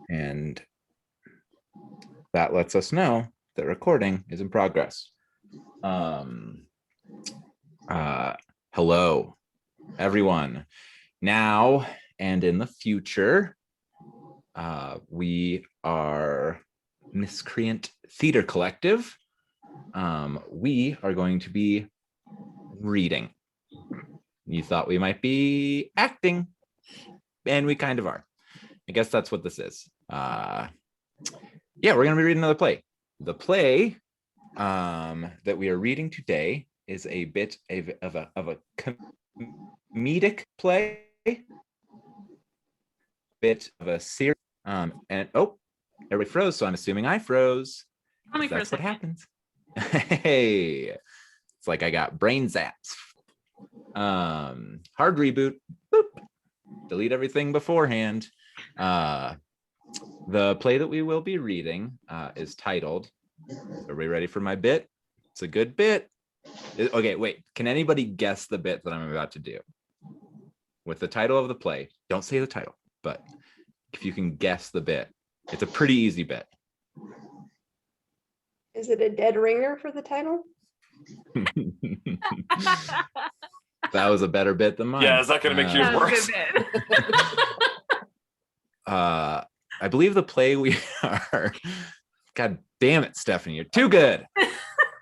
And that lets us know that recording is in progress. Hello, everyone. Now and in the future, we are Miscreant Theatre Collective. We are going to be reading. You thought we might be acting, and we kind of are. I guess that's what this is. Yeah, we're going to be reading another play. The play that we are reading today is a bit of a comedic play, bit of a serious, and everybody froze, so I'm assuming I froze. That's what happens. Hey, it's like I got brain zaps. Hard reboot. Boop. Delete everything beforehand. The play that we will be reading is titled, are we ready for my bit? It's a good bit. Okay, wait, can anybody guess the bit that I'm about to do? With the title of the play, don't say the title, but if you can guess the bit, it's a pretty easy bit. Is it a dead ringer for the title? That was a better bit than mine. Yeah, is that going to make yours worse? I believe the play we are. God damn it, Stephanie, you're too good.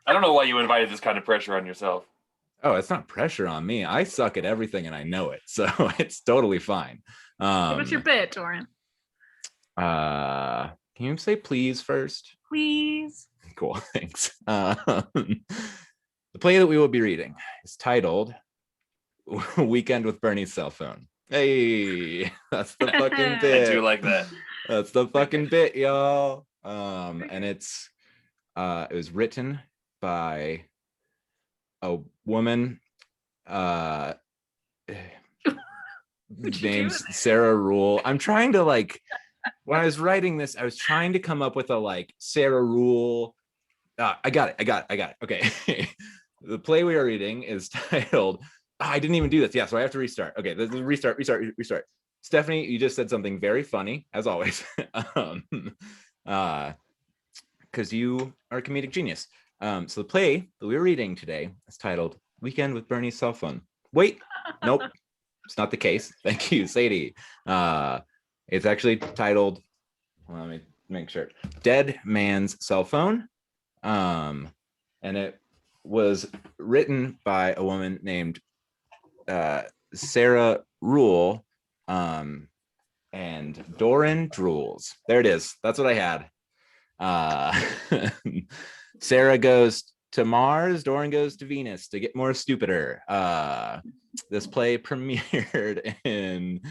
I don't know why you invited this kind of pressure on yourself. Oh, it's not pressure on me. I suck at everything and I know it, so it's totally fine. What's your bit, Doron? Can you say please first? Please. Cool, thanks. The play that we will be reading is titled Weekend with Bernie's Cell Phone. Hey, that's the fucking bit. I do like that. That's the fucking bit, y'all. And it was written by a woman named Sarah Ruhl. I'm trying to when I was writing this, I was trying to come up with a Sarah Ruhl. I got it. Okay. The play we are reading is titled, I didn't even do this. Yeah, so I have to restart. Okay, this is restart. Stephanie, you just said something very funny, as always. Because you are a comedic genius. So the play that we're reading today is titled Weekend with Bernie's Cell Phone. Wait, nope, it's not the case. Thank you, Sadie. It's actually titled, let me make sure, Dead Man's Cell Phone. And it was written by a woman named Sarah Ruhl and Doron Drools. There it is. That's what I had. Sarah goes to Mars, Doron goes to Venus to get more stupider. This play premiered in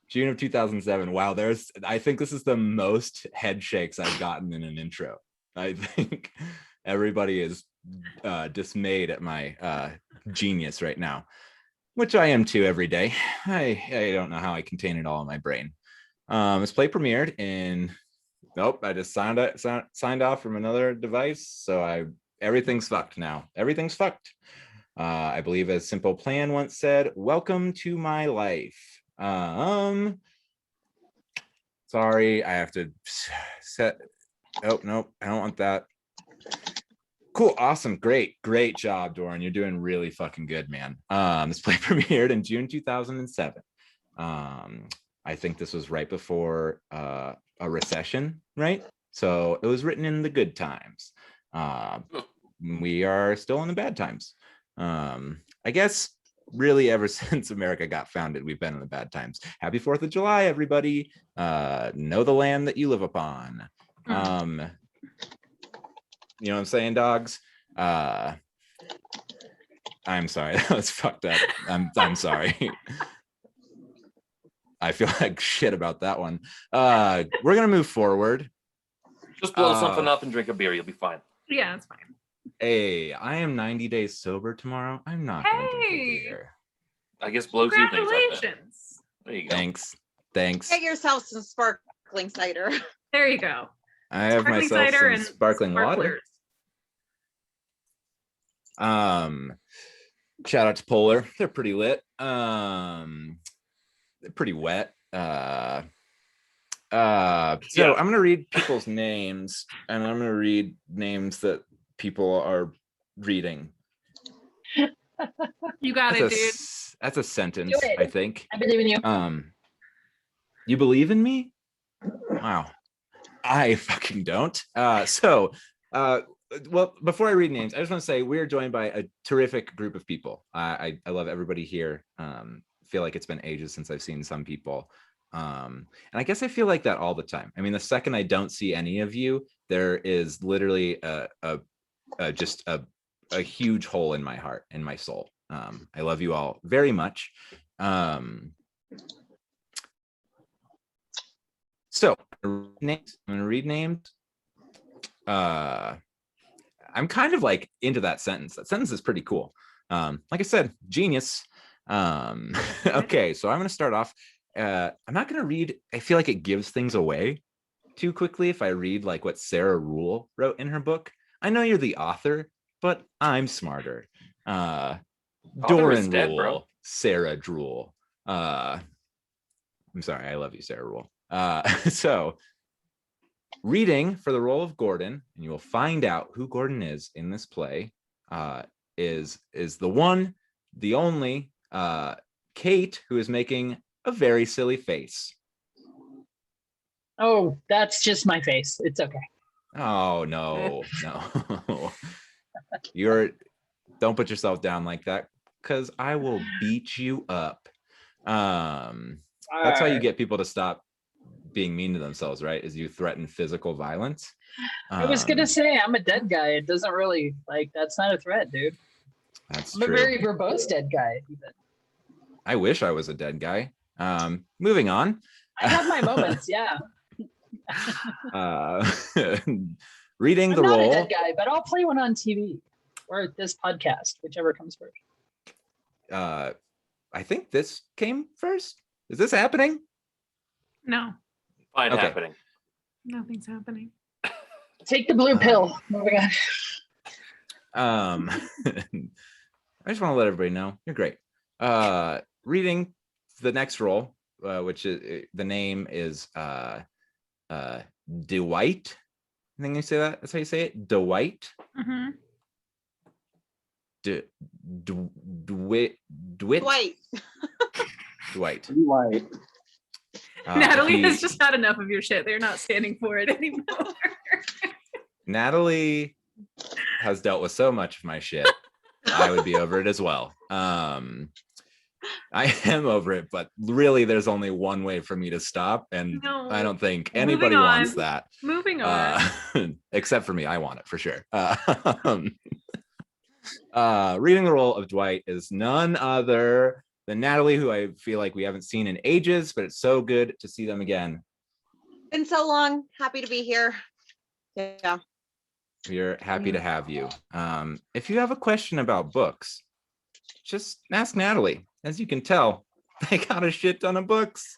June of 2007. Wow, I think this is the most head shakes I've gotten in an intro. I think everybody is dismayed at my genius right now, which I am too every day. I don't know how I contain it all in my brain. This play premiered in, nope, I just signed off from another device, so everything's fucked now. Everything's fucked. I believe as Simple Plan once said, welcome to my life. Sorry, I have to set, oh, nope, I don't want that. Cool, awesome, great job, Doron. You're doing really fucking good, man. This play premiered in June 2007. I think this was right before a recession, right? So it was written in the good times. We are still in the bad times. I guess really ever since America got founded, we've been in the bad times. Happy 4th of July, everybody. Know the land that you live upon. You know what I'm saying, dogs? I'm sorry, that was fucked up. I'm sorry. I feel like shit about that one. We're gonna move forward. Just blow something up and drink a beer. You'll be fine. Yeah, that's fine. Hey, I am 90 days sober tomorrow. I'm not gonna drink a beer. I guess blows you things like that. Congratulations. There you go. Thanks. Get yourself some sparkling cider. There you go. I have Sparkling myself cider some and sparkling water. Shout out to Polar. They're pretty lit. They're pretty wet. I'm gonna read people's names, and I'm gonna read names that people are reading. You got it, dude. That's a sentence, Do it. I think. I believe in you. You believe in me? Wow. I fucking don't. Well, before I read names, I just want to say we're joined by a terrific group of people. I love everybody here. Feel like it's been ages since I've seen some people. And I guess I feel like that all the time. I mean, the second I don't see any of you, there is literally just a huge hole in my heart, in my soul. I love you all very much. So I'm gonna read names. I'm kind of like into that sentence. That sentence is pretty cool. Like I said, genius. Okay, so I'm gonna start off. I'm not gonna read. I feel like it gives things away too quickly if I read like what Sarah Ruhl wrote in her book. I know you're the author, but I'm smarter. Doron dead, Ruhl, bro. Sarah Drool. I'm sorry, I love you, Sarah Ruhl. So reading for the role of Gordon, and you will find out who Gordon is in this play, is the one, the only Kate, who is making a very silly face. Oh, that's just my face. It's okay. Oh no. Don't put yourself down like that, because I will beat you up. That's how you get people to stop being mean to themselves, right? Is you threaten physical violence. I was gonna say I'm a dead guy. It doesn't really that's not a threat, dude. That's I'm true. a very verbose dead guy. Even. I wish I was a dead guy. Moving on. I have my moments, yeah. Reading I'm the not role. a dead guy, but I'll play one on TV or this podcast, whichever comes first. I think this came first. Is this happening? No, Fine Okay. happening. nothing's happening. Take the blue pill. Moving on. I just want to let everybody know you're great. Reading the next role, which is the name is Dwight. I think you say that. That's how you say it. Dwight. Mm-hmm. Dwight. Dwight. Dwight. Dwight. Natalie has just had enough of your shit. They're not standing for it anymore. Natalie has dealt with so much of my shit. I would be over it as well. I am over it, but really there's only one way for me to stop, and No. I don't think Moving anybody on. wants that. Moving on. Except for me. I want it for sure. Reading the role of Dwight is none other than Natalie, who I feel like we haven't seen in ages, but it's so good to see them again. Been so long. Happy to be here. Yeah. We're happy to have you. If you have a question about books, just ask Natalie. As you can tell, they got a shit ton of books.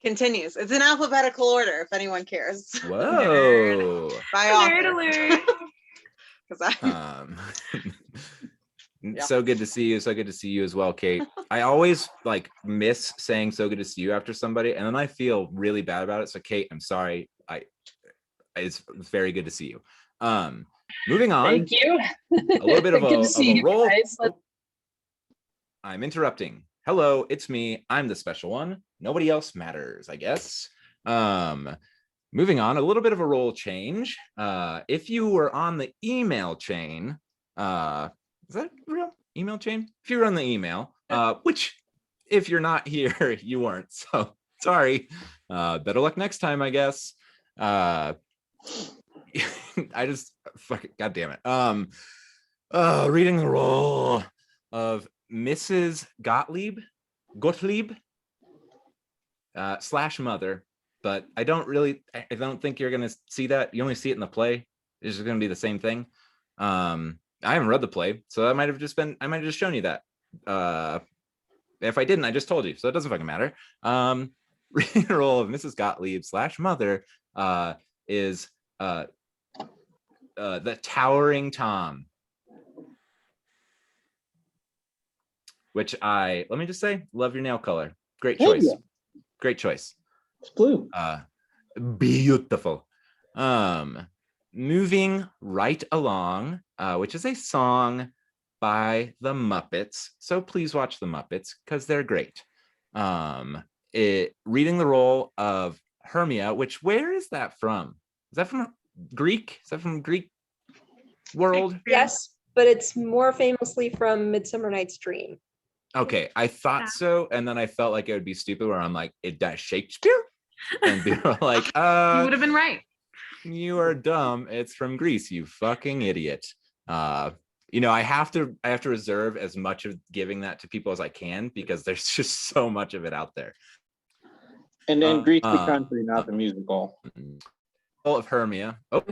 Continues. It's in alphabetical order if anyone cares. Whoa. By Nerd author. alert. 'Cause I Yeah. So good to see you. So good to see you as well, Kate. I always like miss saying so good to see you after somebody, and then I feel really bad about it. So Kate, I'm sorry. It's very good to see you. Moving on. Thank you. A little bit of Good to a see you roll. guys. I'm interrupting. Hello, it's me. I'm the special one. Nobody else matters, I guess. Moving on, a little bit of a role change. If you were on the email chain, is that real? Email chain? If you were on the email, which if you're not here, you weren't. So sorry. Better luck next time, I guess. I just fucking god damn it. Reading the role of Mrs. Gottlieb slash mother, but I don't think you're gonna see that. You only see it in the play. It's just gonna be the same thing. I haven't read the play, so I might have just shown you that. If I didn't, I just told you, so it doesn't fucking matter. Reading the role of Mrs. Gottlieb slash mother is the towering Tom, which let me just say, love your nail color. Great choice. Great choice. It's blue. Beautiful. Moving right along, which is a song by the Muppets. So please watch the Muppets because they're great. Reading the role of Hermia, which where is that from? Is that from Greek? Is that from Greek world? Yes, but it's more famously from Midsummer Night's Dream. Okay, I thought so, and then I felt like it would be stupid where I'm like, it does Shakespeare? And people are like, You would have been right. you are dumb. It's from Greece, you fucking idiot. I have to reserve as much of giving that to people as I can because there's just so much of it out there. And then Grease the Country, not the musical. Of Hermia. Oh.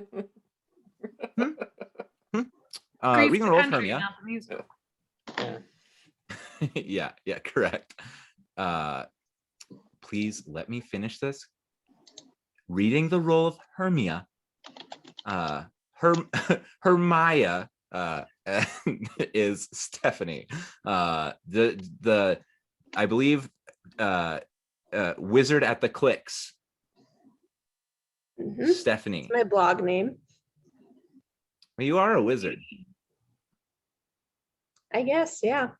Grease Reading the the role of Country, Hermia. not the musical. Yeah. yeah, correct. Please let me finish this. Reading the role of Hermia. Hermia is Stephanie. I believe Wizard at the Clicks. Mhm. Stephanie. It's my blog name, Well, you are a wizard. I guess. Yeah.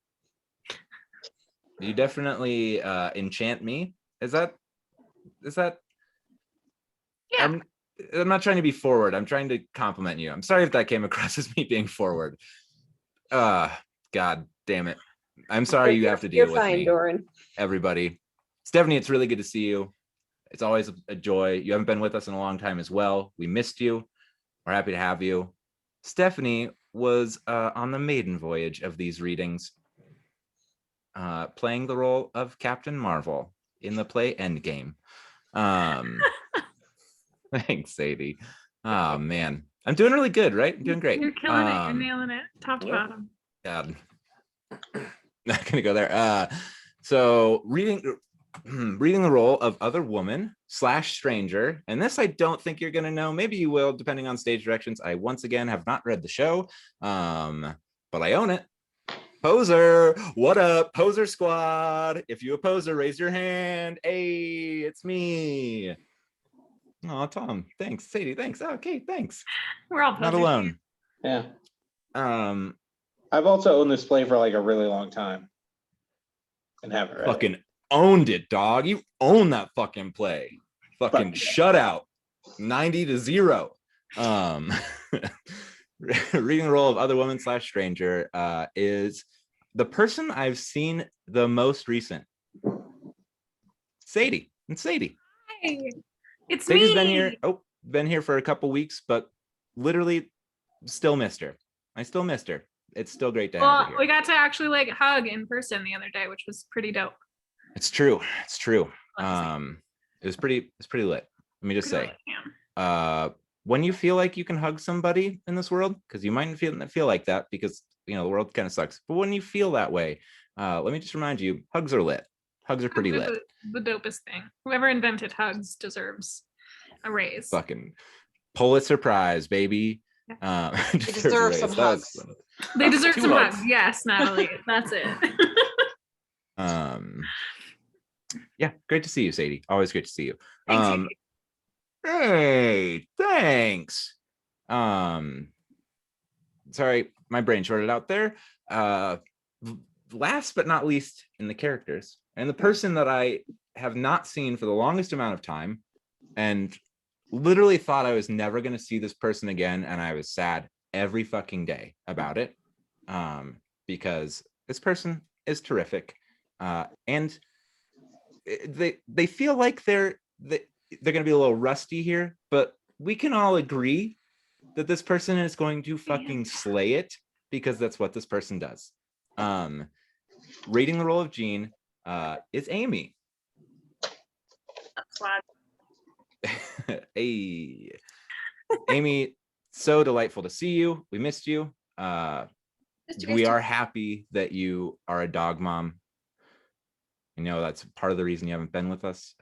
You definitely enchant me. Is that Yeah. I'm not trying to be forward. I'm trying to compliment you. I'm sorry if that came across as me being forward. God damn it. I'm sorry you have to deal You're with fine, me, Doron. everybody. Stephanie, it's really good to see you. It's always a joy. You haven't been with us in a long time as well. We missed you. We're happy to have you. Stephanie was on the maiden voyage of these readings, playing the role of Captain Marvel in the play Endgame. Thanks, Sadie. Oh man, I'm doing really good, right? I'm doing great. You're killing it. You're nailing it. Top to bottom. God. Not gonna go there. So reading the role of other woman / stranger, and this I don't think you're gonna know. Maybe you will, depending on stage directions. I once again have not read the show, but I own it. Poser, what up, Poser Squad? If you a poser, raise your hand. Hey, it's me. Oh, Tom, thanks. Sadie, thanks. Okay, thanks. We're all Not posers. alone. Yeah. Um, I've also owned this play for like a really long time and haven't read fucking owned it, dog. You own that fucking play. Fucking shutout. 90-0. Reading the role of other woman / stranger is the person I've seen the most recent. Sadie. And Sadie. Hi, it's Sadie's me. been here for a couple weeks, but literally still missed her. I still missed her. It's still great to have her Well, here. we got to actually like hug in person the other day, which was pretty dope. It's true. It's true. Honestly. It was pretty lit. Let me just say. Yeah. When you feel like you can hug somebody in this world, because you might feel like that because the world kind of sucks. But when you feel that way, let me just remind you, hugs are lit. Hugs are pretty lit. The dopest thing. Whoever invented hugs deserves a raise. Fucking Pulitzer Prize, baby. They deserve some hugs. They deserve Two some hugs. hugs. Yes, Natalie. That's it. Yeah, great to see you, Sadie. Always great to see you. Thanks, Sadie. Hey, thanks. Sorry, my brain shorted out there. Last but not least in the characters, and the person that I have not seen for the longest amount of time, and literally thought I was never going to see this person again, and I was sad every fucking day about it, because this person is terrific, and they feel like they're going to be a little rusty here, but we can all agree that this person is going to fucking slay it because that's what this person does. Reading the role of Jean is Amy. That's why. Hey, Amy, so delightful to see you. We missed you. We are happy that you are a dog mom. That's part of the reason you haven't been with us.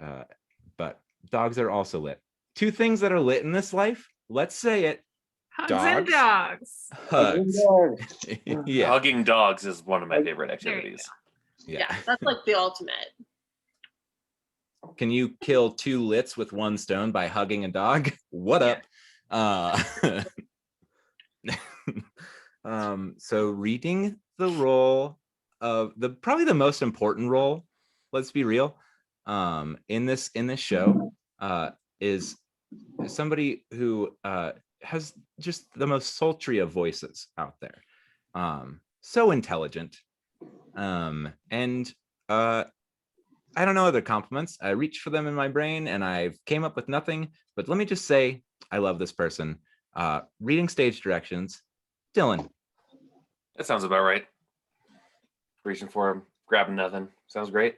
But dogs are also lit. Two things that are lit in this life. Let's say it. Hugs and dogs. Hugs. Yeah. Hugging dogs is one of my favorite activities. Yeah, that's like the ultimate. Can you kill 2 lits with 1 stone by hugging a dog? What up? So reading the role of probably the most important role, let's be real, in this show, is somebody who has just the most sultry of voices out there. So intelligent. And I don't know other compliments. I reached for them in my brain and I came up with nothing, but let me just say, I love this person. Reading stage directions, Dillon. That sounds about right. Reaching for him, grabbing nothing. Sounds great.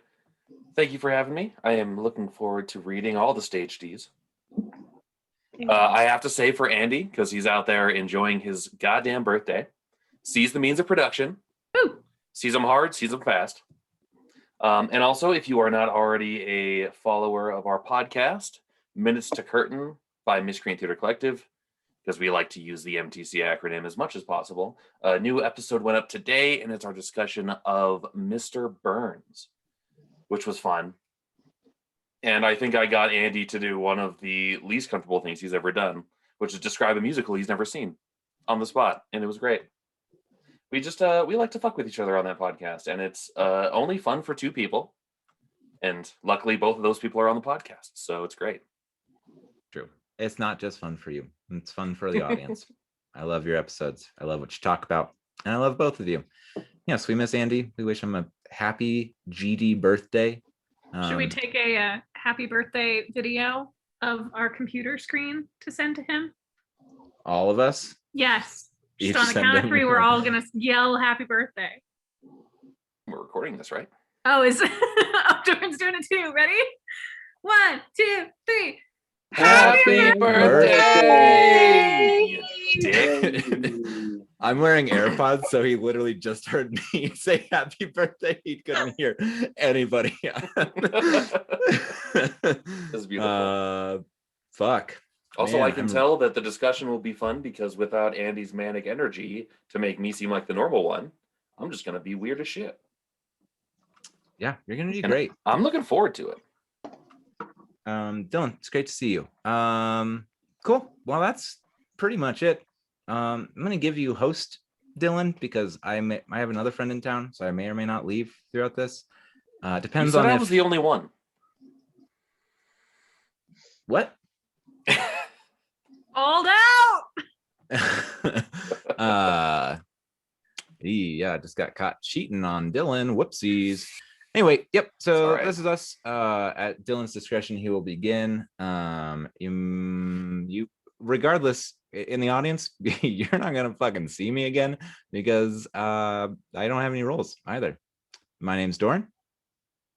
Thank you for having me. I am looking forward to reading all the stage Ds. I have to say for Andy, because he's out there enjoying his goddamn birthday, sees the means of production, sees them hard, sees them fast. And also, if you are not already a follower of our podcast, Minutes to Curtain by Miscreant Theatre Collective, because we like to use the MTC acronym as much as possible. A new episode went up today, and it's our discussion of Mr. Burns, which was fun. And I think I got Andy to do one of the least comfortable things he's ever done, which is describe a musical he's never seen on the spot, and it was great. We just we like to fuck with each other on that podcast, and it's only fun for 2 people, and luckily both of those people are on the podcast, so it's great. True. It's not just fun for you. It's fun for the audience. I love your episodes. I love what you talk about, and I love both of you. Yes, we miss Andy. We wish him a happy GD birthday. Should we take a happy birthday video of our computer screen to send to him? All of us? Yes. Each Just on the send count of him 3, we're one. all gonna yell happy birthday. We're recording this, right? Oh, Doran's doing it too. Ready? 1, 2, 3. Happy birthday! Dick. I'm wearing AirPods, so he literally just heard me say happy birthday. He couldn't hear anybody. That's beautiful. Fuck. Also, Man, I can tell that the discussion will be fun because without Andy's manic energy to make me seem like the normal one, I'm just going to be weird as shit. Yeah, you're going to do And great. I'm looking forward to it. Dillon, it's great to see you. Cool. Well, that's pretty much it. I'm going to give you host Dillon because I have another friend in town, so I may or may not leave throughout this. Depends You said on I if... was the only one. What? Called out. Yeah, just got caught cheating on Dillon. Whoopsies. Anyway, yep. So Right. This is us. At Dillon's discretion, he will begin. You regardless in the audience, you're not gonna fucking see me again because I don't have any roles either. My name's Doron,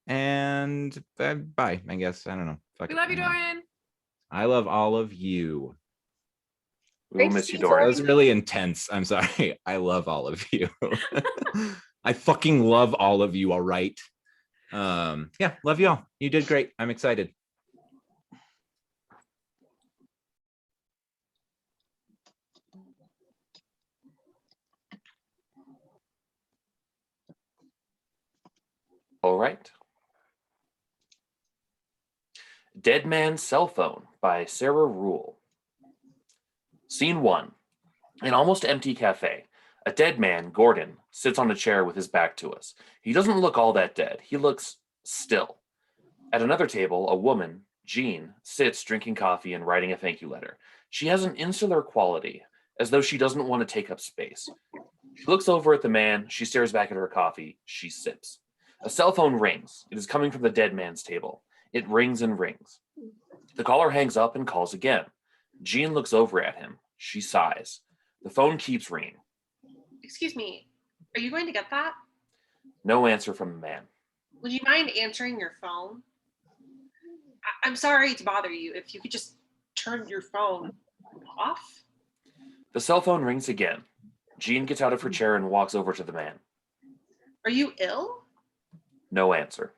and bye. I guess I don't know. Fuck We it, love you, I don't know. Doran. I love all of you. We Great will to miss see you, you, That Doran. was really intense. I'm sorry. I love all of you. I fucking love all of you. All right. Yeah, love you all. You did great. I'm excited. All right. Dead Man's Cell Phone by Sarah Ruhl. Scene 1. An almost empty cafe. A dead man, Gordon, sits on a chair with his back to us. He doesn't look all that dead. He looks still. At another table, a woman, Jean, sits drinking coffee and writing a thank you letter. She has an insular quality, as though she doesn't want to take up space. She looks over at the man. She stares back at her coffee. She sips. A cell phone rings. It is coming from the dead man's table. It rings and rings. The caller hangs up and calls again. Jean looks over at him. She sighs. The phone keeps ringing. Excuse me, are you going to get that? No answer from the man. Would you mind answering your phone? I'm sorry to bother you. If you could just turn your phone off. The cell phone rings again. Jean gets out of her chair and walks over to the man. Are you ill? No answer.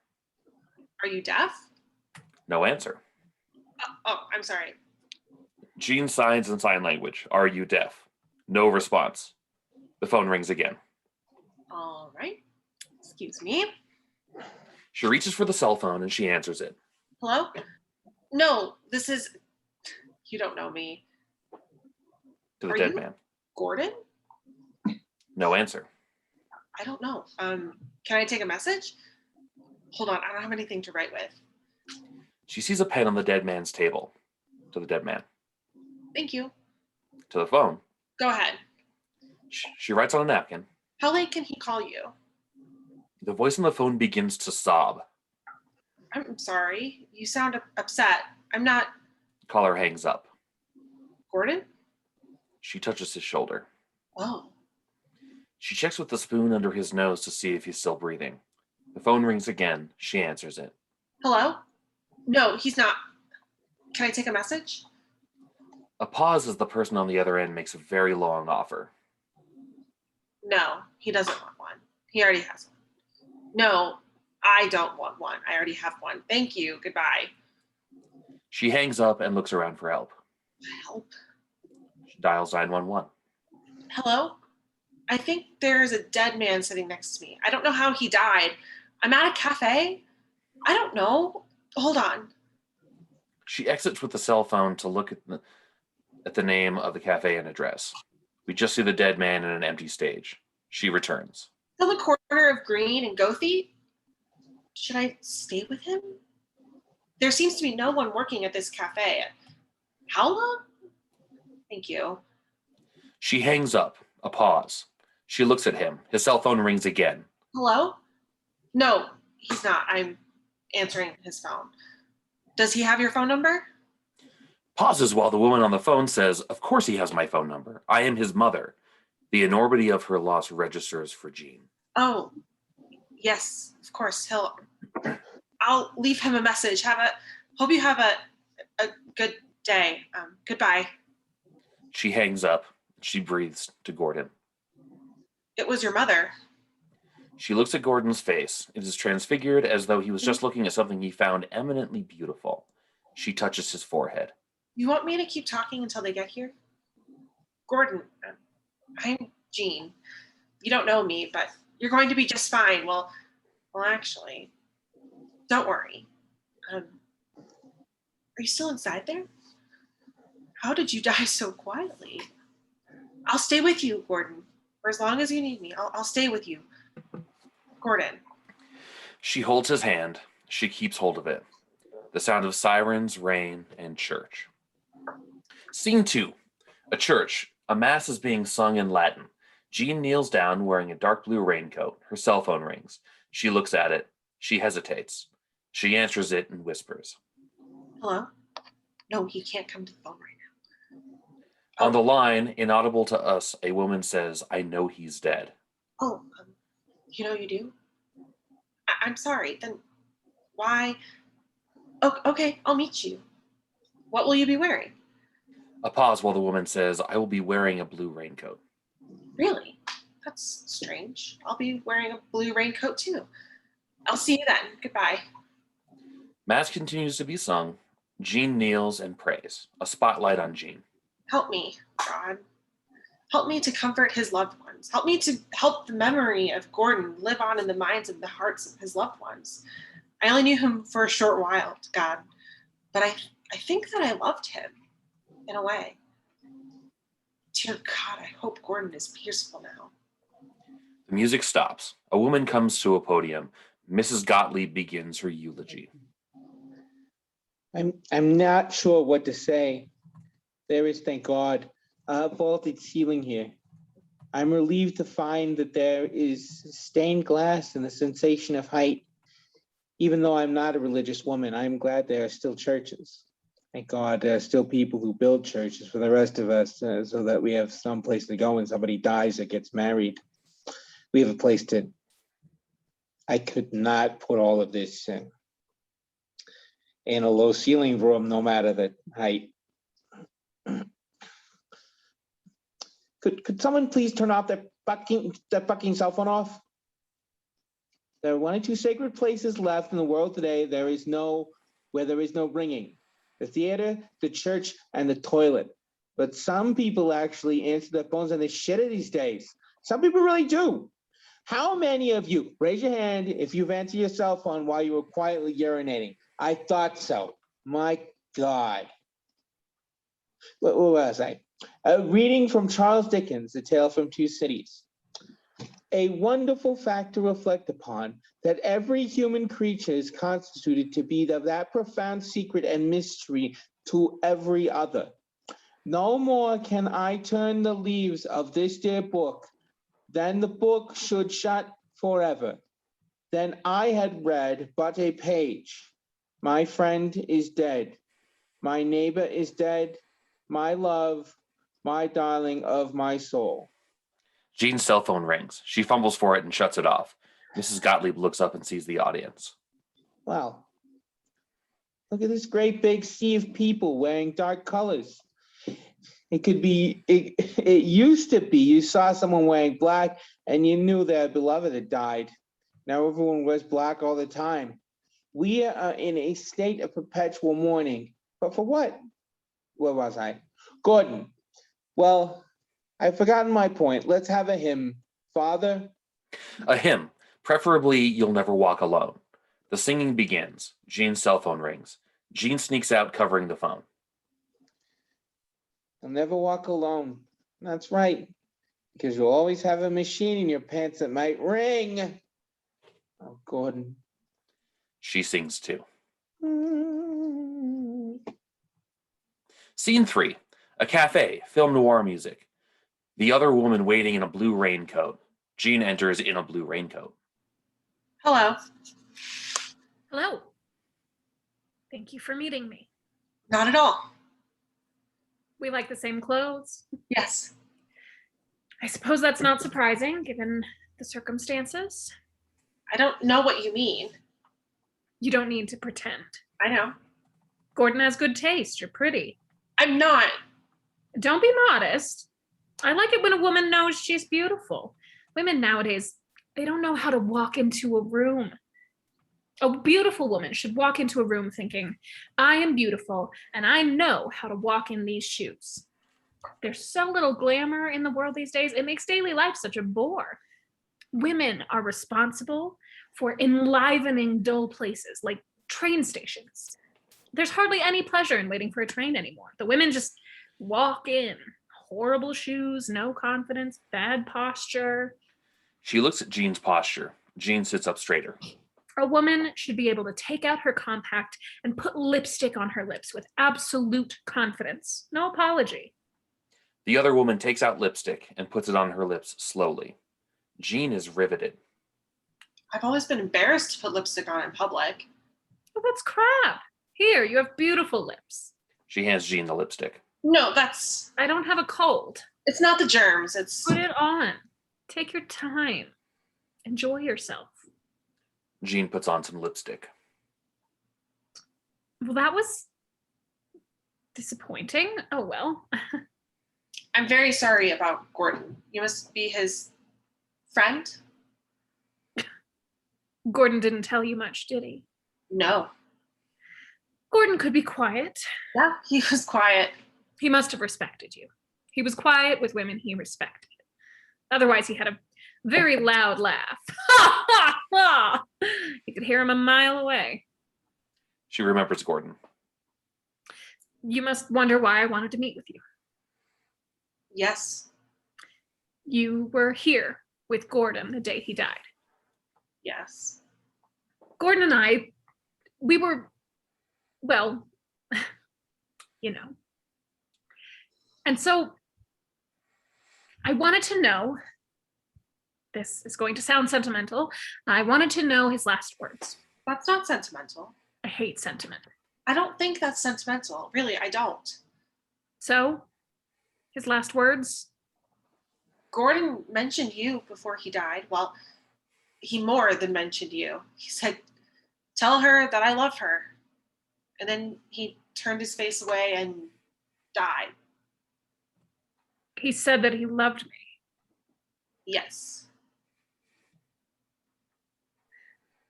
Are you deaf? No answer. Oh, I'm sorry. Jean signs in sign language. Are you deaf? No response. The phone rings again. All right. Excuse me. She reaches for the cell phone and she answers it. Hello? No, this is, you don't know me. To the Are dead you- man. Gordon? No answer. I don't know. Can I take a message? Hold on, I don't have anything to write with. She sees a pen on the dead man's table. To the dead man. Thank you. To the phone. Go ahead. She writes on a napkin. How late can he call you? The voice on the phone begins to sob. I'm sorry. You sound upset. I'm not. Caller hangs up. Gordon? She touches his shoulder. Oh. She checks with the spoon under his nose to see if he's still breathing. The phone rings again. She answers it. Hello? No, he's not. Can I take a message? A pause as the person on the other end makes a very long offer. No, he doesn't want one. He already has one. No, I don't want one. I already have one. Thank you. Goodbye. She hangs up and looks around for help. Help. She dials 911. Hello? I think there's a dead man sitting next to me. I don't know how he died. I'm at a cafe. I don't know. Hold on. She exits with the cell phone to look at the name of the cafe and address. We just see the dead man in an empty stage. She returns. On the corner of Green and Gothi? Should I stay with him? There seems to be no one working at this cafe. How long? Thank you. She hangs up. A pause. She looks at him. His cell phone rings again. Hello? No, he's not. I'm answering his phone. Does he have your phone number? Pauses while the woman on the phone says, "Of course he has my phone number. I am his mother." The enormity of her loss registers for Jean. Oh, yes, of course. I'll leave him a message. Hope you have a good day. Goodbye. She hangs up. She breathes to Gordon. It was your mother. She looks at Gordon's face. It is transfigured as though he was just looking at something he found eminently beautiful. She touches his forehead. You want me to keep talking until they get here? Gordon, I'm Jean. You don't know me, but you're going to be just fine. Well, actually, don't worry. Are you still inside there? How did you die so quietly? I'll stay with you, Gordon, for as long as you need me. I'll stay with you. Gordon. She holds his hand. She keeps hold of it. The sound of sirens, rain, and church. Scene 2. A church. A mass is being sung in Latin. Jean kneels down wearing a dark blue raincoat. Her cell phone rings. She looks at it. She hesitates. She answers it and whispers. Hello? No, he can't come to the phone right On the line, inaudible to us, a woman says, "I know he's dead." now. Oh, you do? I'm sorry. Then why? Oh, okay, I'll meet you. What will you be wearing? A pause while the woman says, "I will be wearing a blue raincoat." Really? That's strange. I'll be wearing a blue raincoat too. I'll see you then. Goodbye. Mass continues to be sung. Jean kneels and prays. A spotlight on Jean. Help me, God. Help me to comfort his loved ones. Help me to help the memory of Gordon live on in the minds and the hearts of his loved ones. I only knew him for a short while, God, but I think that I loved him in a way. Dear God, I hope Gordon is peaceful now. The music stops. A woman comes to a podium. Mrs. Gottlieb begins her eulogy. I'm not sure what to say. There is, thank God, a vaulted ceiling here. I'm relieved to find that there is stained glass and the sensation of height. Even though I'm not a religious woman, I'm glad there are still churches. Thank God there are still people who build churches for the rest of us so that we have some place to go when somebody dies or gets married. We have a place to... I could not put all of this in a low ceiling room, no matter the height. Could someone please turn off that fucking cell phone off? There are 1 or 2 sacred places left in the world today. Where there is no ringing. The theater, the church, and the toilet. But some people actually answer their phones and they shit these days. Some people really do. How many of you, raise your hand if you've answered your cell phone while you were quietly urinating? I thought so. My God. What was I? A reading from Charles Dickens, A Tale from Two Cities. A wonderful fact to reflect upon, that every human creature is constituted to be of that profound secret and mystery to every other. No more can I turn the leaves of this dear book, than the book should shut forever. Then I had read but a page. My friend is dead. My neighbor is dead. My love, my darling of my soul. Jean's cell phone rings. She fumbles for it and shuts it off. Mrs. Gottlieb looks up and sees the audience. Wow. Look at this great big sea of people wearing dark colors. It used to be you saw someone wearing black and you knew their beloved had died. Now everyone wears black all the time. We are in a state of perpetual mourning. But for what? Where was I? Gordon. Well, I've forgotten my point. Let's have a hymn. Father? A hymn. Preferably, You'll Never Walk Alone. The singing begins. Jean's cell phone rings. Jean sneaks out, covering the phone. You'll never walk alone. That's right. Because you'll always have a machine in your pants that might ring. Oh, Gordon. She sings too. Scene 3. A cafe. Film noir music. The other woman waiting in a blue raincoat. Jean enters in a blue raincoat. Hello. Hello. Thank you for meeting me. Not at all. We like the same clothes. Yes. I suppose that's not surprising, given the circumstances. I don't know what you mean. You don't need to pretend. I know. Gordon has good taste. You're pretty. I'm not. Don't be modest. I like it when a woman knows she's beautiful. Women nowadays, they don't know how to walk into a room. A beautiful woman should walk into a room thinking, I am beautiful and I know how to walk in these shoes. There's so little glamour in the world these days. It makes daily life such a bore. Women are responsible for enlivening dull places like train stations. There's hardly any pleasure in waiting for a train anymore. The women just walk in. Horrible shoes, no confidence, bad posture. She looks at Jean's posture. Jean sits up straighter. A woman should be able to take out her compact and put lipstick on her lips with absolute confidence. No apology. The other woman takes out lipstick and puts it on her lips slowly. Jean is riveted. I've always been embarrassed to put lipstick on in public. Well, that's crap. Here, you have beautiful lips. She hands Jean the lipstick. No, that's... I don't have a cold. It's not the germs. It's... Put it on. Take your time. Enjoy yourself. Jean puts on some lipstick. Well, that was disappointing. Oh, well. I'm very sorry about Gordon. You must be his friend? Gordon didn't tell you much, did he? No. Gordon could be quiet. Yeah, he was quiet. He must have respected you. He was quiet with women he respected. Otherwise, he had a very loud laugh. Ha, ha, ha! You could hear him a mile away. She remembers Gordon. You must wonder why I wanted to meet with you. Yes. You were here with Gordon the day he died. Yes. Gordon and I, we were, well, you know. And so I wanted to know, this is going to sound sentimental, I wanted to know his last words. That's not sentimental. I hate sentiment. I don't think that's sentimental. Really, I don't. So, his last words? Gordon mentioned you before he died. Well, he more than mentioned you. He said, tell her that I love her. And then he turned his face away and died. He said that he loved me. Yes.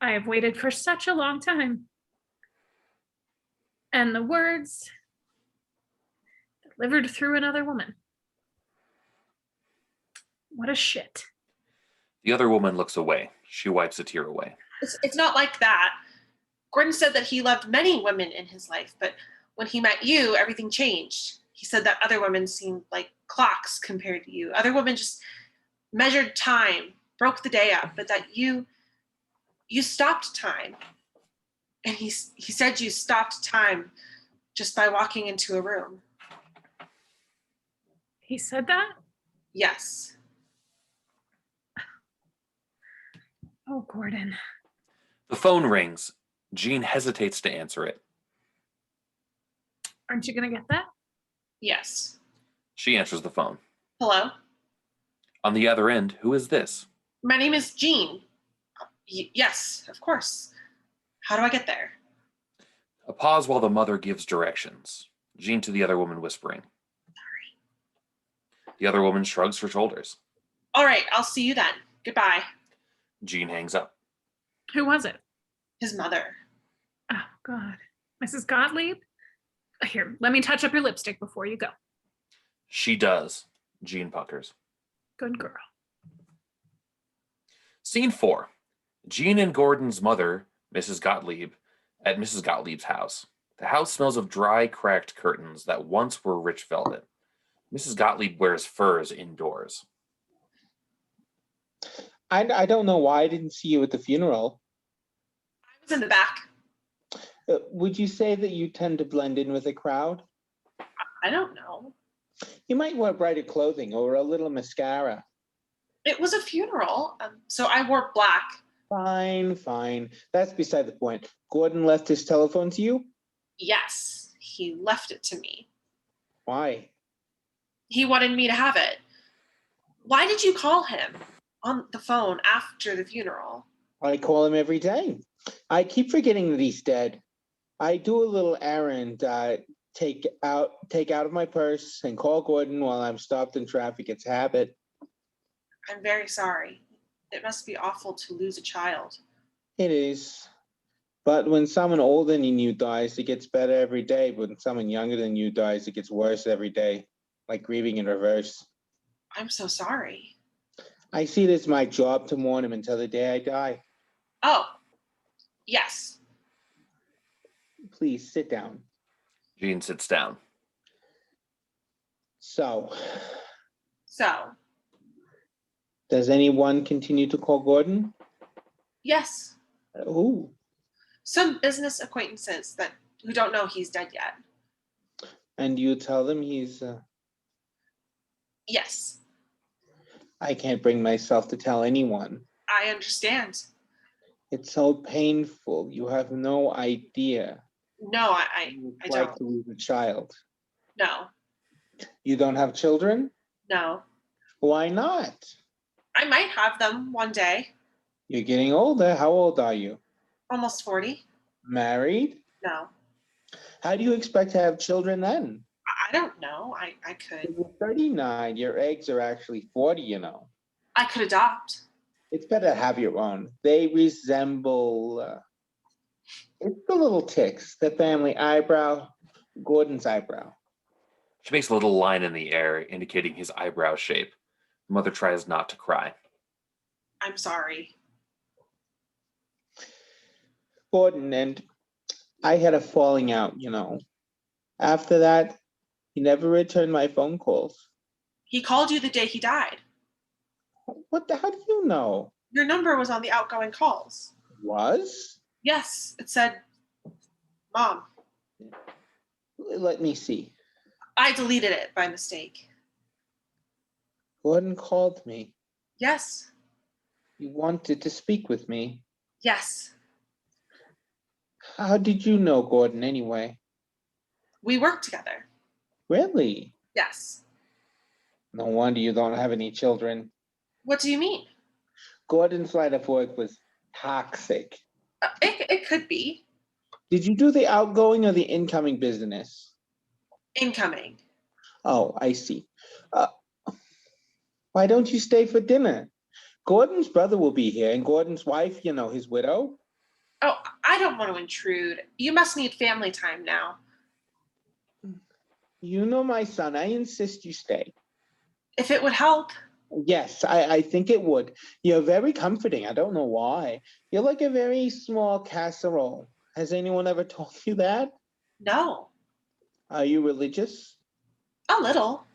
I have waited for such a long time. And the words delivered through another woman. What a shit. The other woman looks away. She wipes a tear away. It's not like that. Gordon said that he loved many women in his life, but when he met you, everything changed. He said that other women seemed like clocks compared to you. Other women just measured time, broke the day up, but that you stopped time. And he said you stopped time just by walking into a room. He said that? Yes. Oh, Gordon. The phone rings. Jean hesitates to answer it. Aren't you going to get that? Yes. She answers the phone. Hello? On the other end, who is this? My name is Jean. Yes, of course. How do I get there? A pause while the mother gives directions. Jean to the other woman whispering. Sorry. The other woman shrugs her shoulders. All right, I'll see you then. Goodbye. Jean hangs up. Who was it? His mother. Oh, God. Mrs. Gottlieb? Here, let me touch up your lipstick before you go. She does. Jean puckers. Good girl. Scene 4. Jean and Gordon's mother, Mrs. Gottlieb, at Mrs. Gottlieb's house. The house smells of dry, cracked curtains that once were rich velvet. Mrs. Gottlieb wears furs indoors. I don't know why I didn't see you at the funeral. I was in the back. Would you say that you tend to blend in with a crowd? I don't know. You might wear brighter clothing or a little mascara. It was a funeral, so I wore black. Fine. That's beside the point. Gordon left his telephone to you? Yes, he left it to me. Why? He wanted me to have it. Why did you call him on the phone after the funeral? I call him every day. I keep forgetting that he's dead. I do a little errand, take out of my purse and call Gordon while I'm stopped in traffic. It's a habit. I'm very sorry. It must be awful to lose a child. It is. But when someone older than you dies, it gets better every day. But when someone younger than you dies, it gets worse every day, like grieving in reverse. I'm so sorry. I see it as my job to mourn him until the day I die. Oh, yes. Please sit down. Jean sits down. So, So, does anyone continue to call Gordon? yes. Who? Some business acquaintances who don't know he's dead yet. And you tell them he's... Yes, I can't bring myself to tell anyone. I understand. It's so painful. You have no idea. No, I It's don't. like to lose a child. No, You don't have children? no. Why not? I might have them one day. You're getting older. How old are you? Almost 40. Married? No, How do you expect to have children then? I don't know. I could. You're 39. Your eggs are actually 40, you know. I could adopt. It's better to have your own. They resemble... it's the little ticks. The family eyebrow, Gordon's eyebrow. She makes a little line in the air, indicating his eyebrow shape. The mother tries not to cry. I'm sorry. Gordon and I had a falling out, you know. After that, he never returned my phone calls. He called you the day he died. How do you know? Your number was on the outgoing calls. Was? Yes, it said, Mom. Let me see. I deleted it by mistake. Gordon called me. Yes, He wanted to speak with me. yes. How did you know Gordon anyway? We worked together. Really? Yes. No wonder you don't have any children. What do you mean? Gordon's line of work was toxic. It could be. Did you do the outgoing or the incoming business? Incoming. Oh, I see. Why don't you stay for dinner? Gordon's brother will be here, and Gordon's wife, you know, his widow. Oh, I don't want to intrude. You must need family time now. You know my son. I insist you stay. If it would help. Yes, I think it would. You're very comforting. I don't know why. You're like a very small casserole. Has anyone ever told you that? No, Are you religious? a little.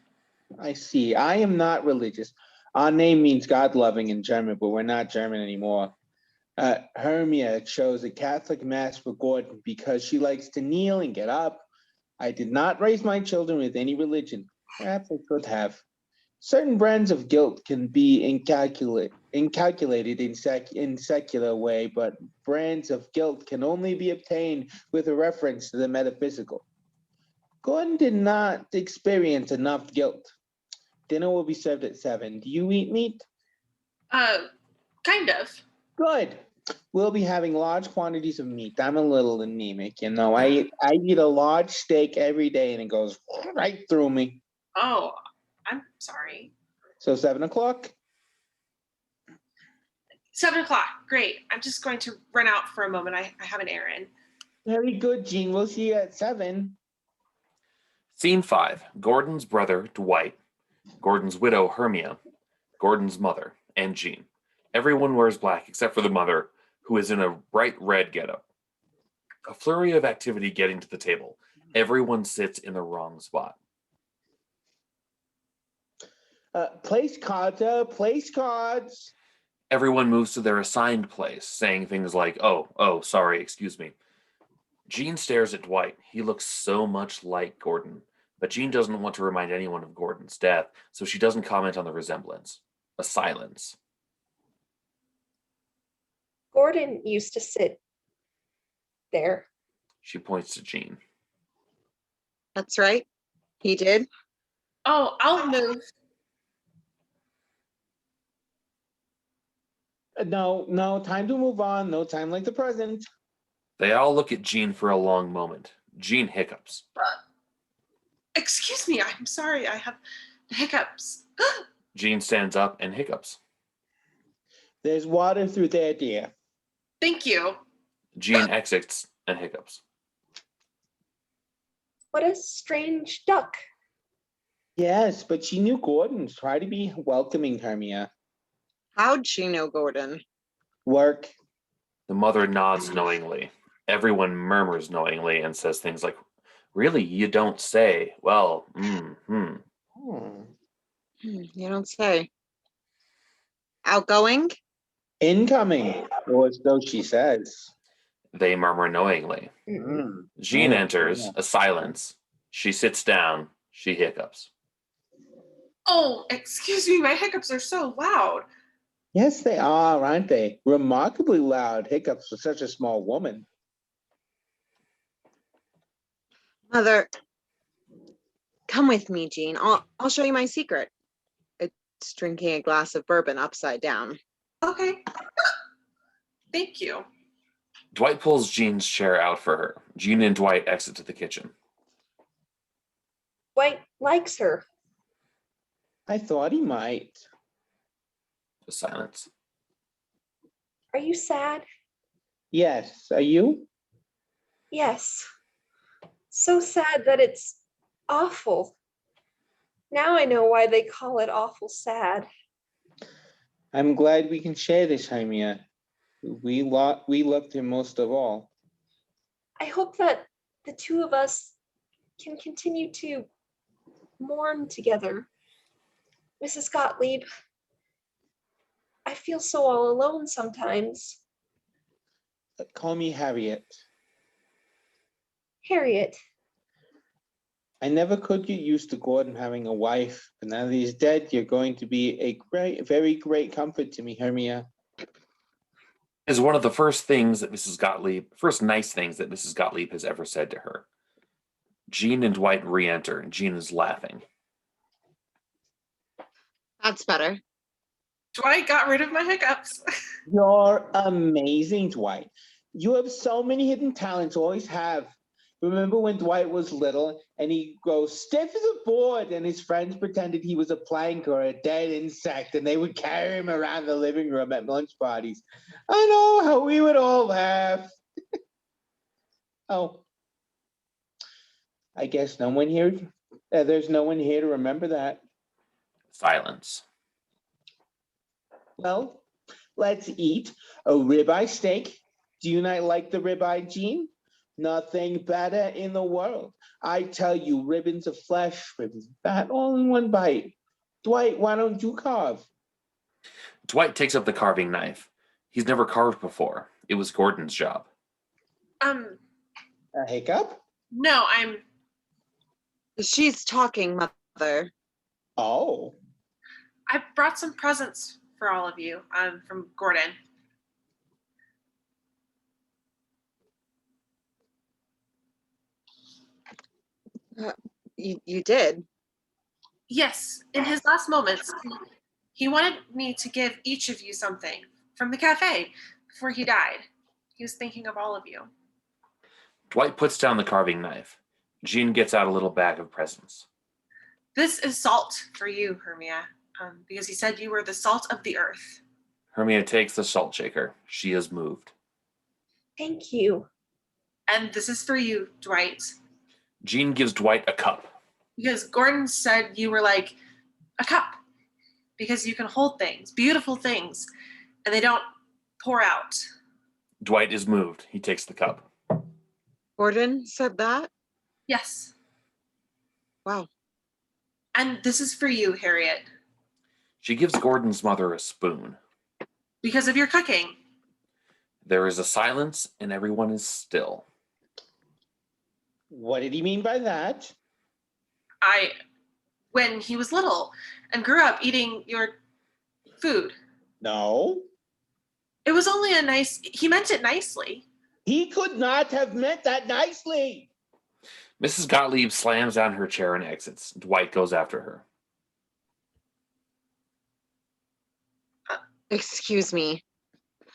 I see. I am not religious. Our name means God-loving in German, but we're not German anymore. Hermia chose a Catholic mass for Gordon because she likes to kneel and get up. I did not raise my children with any religion. Perhaps I could have. Certain brands of guilt can be incalculated in secular way, but brands of guilt can only be obtained with a reference to the metaphysical. Gordon did not experience enough guilt. Dinner will be served at 7. Do you eat meat? Kind of. Good. We'll be having large quantities of meat. I'm a little anemic, you know. I eat a large steak every day and it goes right through me. Oh, I'm sorry. So 7 o'clock? 7 o'clock. Great. I'm just going to run out for a moment. I have an errand. Very good, Gene. We'll see you at 7. Scene 5. Gordon's brother, Dwight. Gordon's widow, Hermia. Gordon's mother, and Jean. Everyone wears black except for the mother, who is in a bright red getup. A flurry of activity getting to the table. Everyone sits in the wrong spot. Place cards, place cards. Everyone moves to their assigned place, saying things like, oh, sorry, excuse me. Jean stares at Dwight. He looks so much like Gordon, but Jean doesn't want to remind anyone of Gordon's death, so she doesn't comment on the resemblance. A silence. Gordon used to sit there. She points to Jean. That's right. He did. Oh, I'll move. No, time to move on. No time like the present. They all look at Jean for a long moment. Jean hiccups. Excuse me. I'm sorry. I have hiccups. Jean stands up and hiccups. There's water through there, dear. Thank you. Jean exits and hiccups. What a strange duck. Yes, but she knew Gordon. Try to be welcoming, Hermia. How'd she know Gordon? Work. The mother nods knowingly. Everyone murmurs knowingly and says things like, really, you don't say. Well, You don't say. Outgoing? Incoming, or so she says. They murmur knowingly. Jean enters, a silence. She sits down. She hiccups. Oh, excuse me. My hiccups are so loud. Yes, they are, aren't they? Remarkably loud hiccups for such a small woman. Mother, come with me, Jean. I'll show you my secret. It's drinking a glass of bourbon upside down. Okay. Thank you. Dwight pulls Jean's chair out for her. Jean and Dwight exit to the kitchen. Dwight likes her. I thought he might. A silence. Are you sad? Yes, are you? Yes. So sad that it's awful. Now I know why they call it awful sad. I'm glad we can share this, Hermia. We loved him most of all. I hope that the two of us can continue to mourn together. Mrs. Gottlieb, I feel so all alone sometimes. Call me Harriet. Harriet, I never could get used to Gordon having a wife, but now that he's dead, you're going to be a very great comfort to me, Hermia. Is one of the first nice things that Mrs. Gottlieb has ever said to her. Jean and Dwight re-enter, and Jean is laughing. That's better. Dwight got rid of my hiccups. You're amazing, Dwight. You have so many hidden talents, always have. Remember when Dwight was little and he goes stiff as a board and his friends pretended he was a plank or a dead insect and they would carry him around the living room at lunch parties. I know how we would all laugh. Oh, I guess there's no one here to remember that. Silence. Well, let's eat a ribeye steak, Do you not like the ribeye, Jean? Nothing better in the world. I tell you, ribbons of flesh, ribbons of fat, all in one bite. Dwight, why don't you carve? Dwight takes up the carving knife. He's never carved before. It was Gordon's job. A hiccup? No, She's talking, Mother. Oh. I brought some presents for all of you. From Gordon. You did? Yes, in his last moments, he wanted me to give each of you something from the cafe before he died. He was thinking of all of you. Dwight puts down the carving knife. Jean gets out a little bag of presents. This is salt for you, Hermia, because he said you were the salt of the earth. Hermia takes the salt shaker. She is moved. Thank you. And this is for you, Dwight, Jean gives Dwight a cup. because Gordon said you were like a cup, because you can hold things, beautiful things, and they don't pour out. Dwight is moved. He takes the cup. Gordon said that? Yes. Wow. And this is for you, Harriet, She gives Gordon's mother a spoon. because of your cooking. There is a silence, and everyone is still. What did he mean by that? When he was little and grew up eating your food, No. it was only he meant it nicely. He could not have meant that nicely. Mrs. Gottlieb slams down her chair and exits. Dwight goes after her. Excuse me.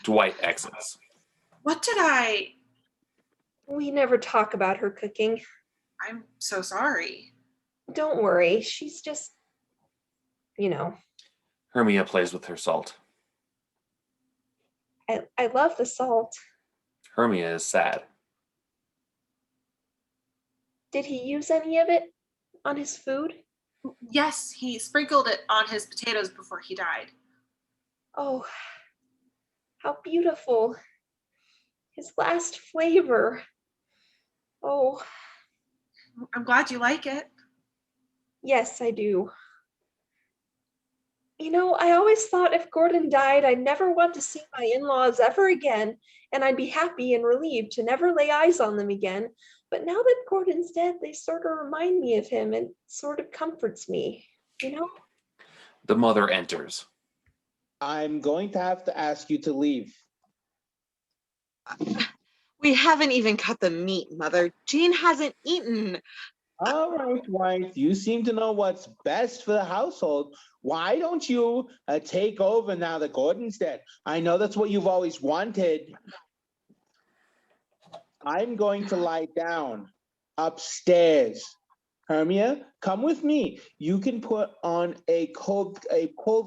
Dwight exits. What did We never talk about her cooking. I'm so sorry. Don't worry. She's just, Hermia plays with her salt. I love the salt. Hermia is sad. Did he use any of it on his food? Yes, he sprinkled it on his potatoes before he died. Oh, how beautiful. His last flavor. Oh, I'm glad you like it. yes, I do. I always thought if Gordon died, I'd never want to see my in-laws ever again, and I'd be happy and relieved to never lay eyes on them again. But now that Gordon's dead, they sort of remind me of him and sort of comforts me, The mother enters. I'm going to have to ask you to leave. We haven't even cut the meat, Mother. Jean hasn't eaten. All right, wife, you seem to know what's best for the household. Why don't you take over now that Gordon's dead? I know that's what you've always wanted. I'm going to lie down upstairs. Hermia, come with me. You can put on a cold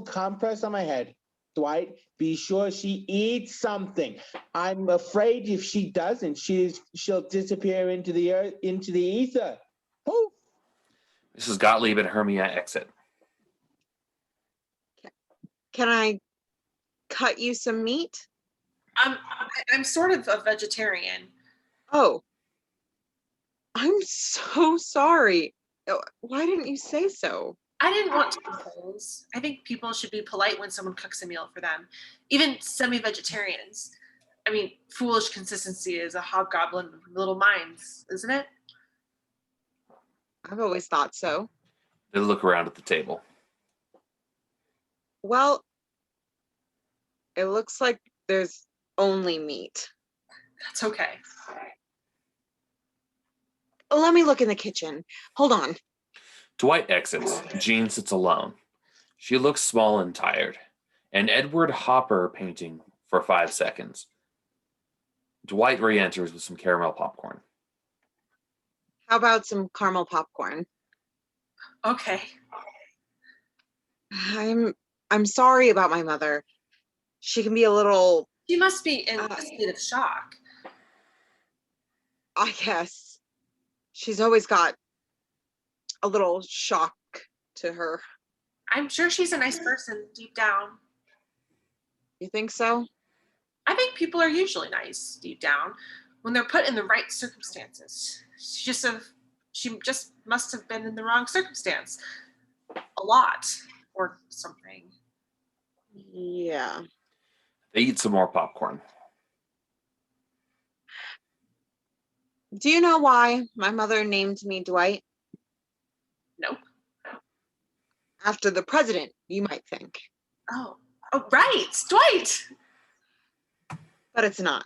compress on my head. Dwight, be sure she eats something. I'm afraid if she doesn't, she'll disappear into the earth, into the ether. Poof. Mrs. Gottlieb and Hermia exit. Can I cut you some meat? I'm sort of a vegetarian. Oh. I'm so sorry. Why didn't you say so? I didn't want to impose. I think people should be polite when someone cooks a meal for them, even semi-vegetarians. I mean, foolish consistency is a hobgoblin with little minds, isn't it? I've always thought so. They look around at the table. Well, it looks like there's only meat. That's okay. Let me look in the kitchen. Hold on. Dwight exits. Jean sits alone. She looks small and tired. An Edward Hopper painting for 5 seconds. Dwight re-enters with some caramel popcorn. How about some caramel popcorn? Okay. I'm sorry about my mother. She can be a little, She must be in a state of shock. I guess. She's always got a little shock to her. I'm sure she's a nice person deep down. You think so? I think people are usually nice deep down when they're put in the right circumstances. She just must have been in the wrong circumstance a lot or something. Yeah. They eat some more popcorn. Do you know why my mother named me Dwight? Nope. After the president, you might think. Oh, right, Dwight. But it's not.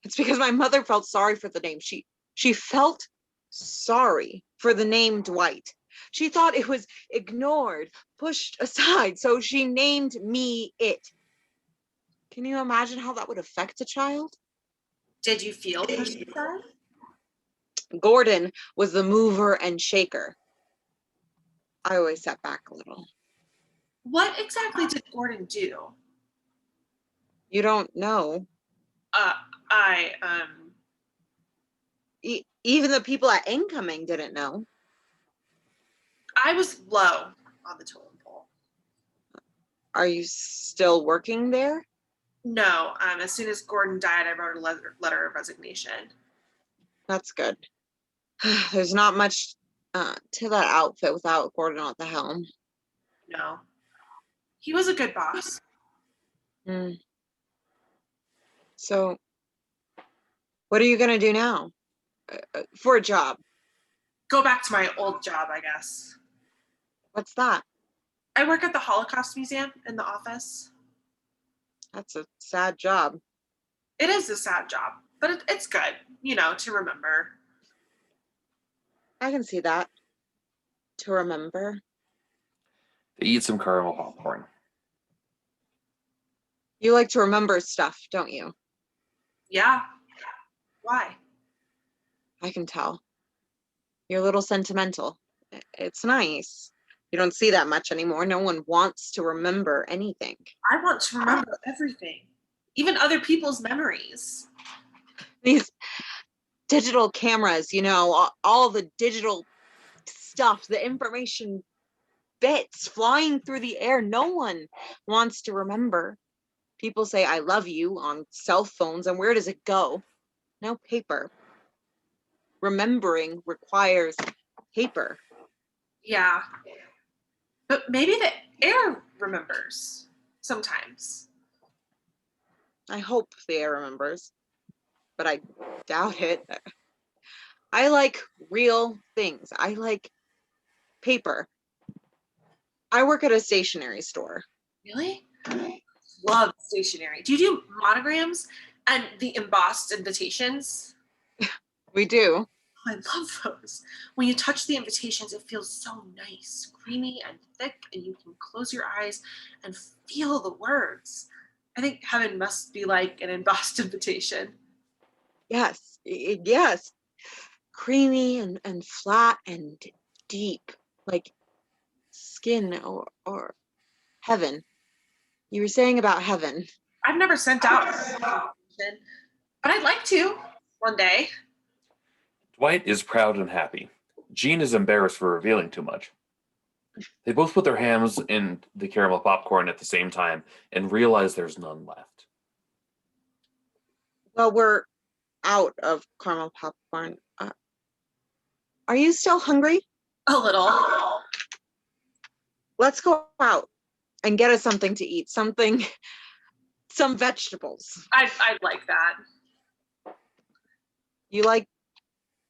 It's because my mother felt sorry for the name. She felt sorry for the name Dwight. She thought it was ignored, pushed aside, so she named me it. Can you imagine how that would affect a child? Did you feel pushed aside? Gordon was the mover and shaker. I always sat back a little. What exactly did Gordon do? You don't know. Even the people at incoming didn't know. I was low on the totem pole. Are you still working there? No, as soon as Gordon died, I wrote a letter of resignation. That's good. There's not much to that outfit without Gordon at the helm. No. He was a good boss. So, what are you going to do now? For a job? Go back to my old job, I guess. What's that? I work at the Holocaust Museum in the office. That's a sad job. It is a sad job, but it's good, to remember. I can see that. To remember. They eat some caramel popcorn. You like to remember stuff, don't you? Yeah. Why? I can tell. You're a little sentimental. It's nice. You don't see that much anymore. No one wants to remember anything. I want to remember everything, even other people's memories. These digital cameras, all the digital stuff, the information bits flying through the air. No one wants to remember. People say, I love you on cell phones, and where does it go? No paper. Remembering requires paper. Yeah. But maybe the air remembers sometimes. I hope the air remembers, but I doubt it. I like real things. I like paper. I work at a stationery store. Really? Love stationery. Do you do monograms and the embossed invitations? We do. I love those. When you touch the invitations, it feels so nice, creamy and thick, and you can close your eyes and feel the words. I think heaven must be like an embossed invitation. Yes, yes. Creamy and flat and deep, like skin or heaven. You were saying about heaven. I've never sent out an invitation, but I'd like to one day. Dwight is proud and happy. Jean is embarrassed for revealing too much. They both put their hands in the caramel popcorn at the same time and realize there's none left. Well, we're out of caramel popcorn. Are you still hungry? A little. Let's go out and get us something to eat. Some vegetables. I'd like that. You like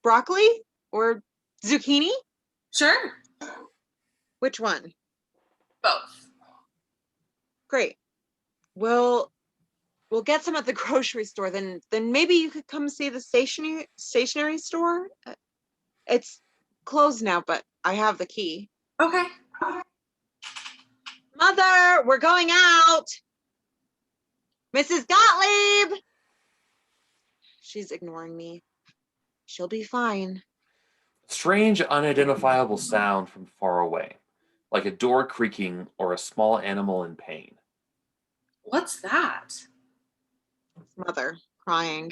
broccoli or zucchini? Sure. Which one? Both. Great. We'll get some at the grocery store. Then maybe you could come see the stationery store. It's closed now, but I have the key. Okay. Mother, we're going out. Mrs. Gottlieb. She's ignoring me. She'll be fine. Strange, unidentifiable sound from far away, like a door creaking or a small animal in pain. What's that? It's Mother crying.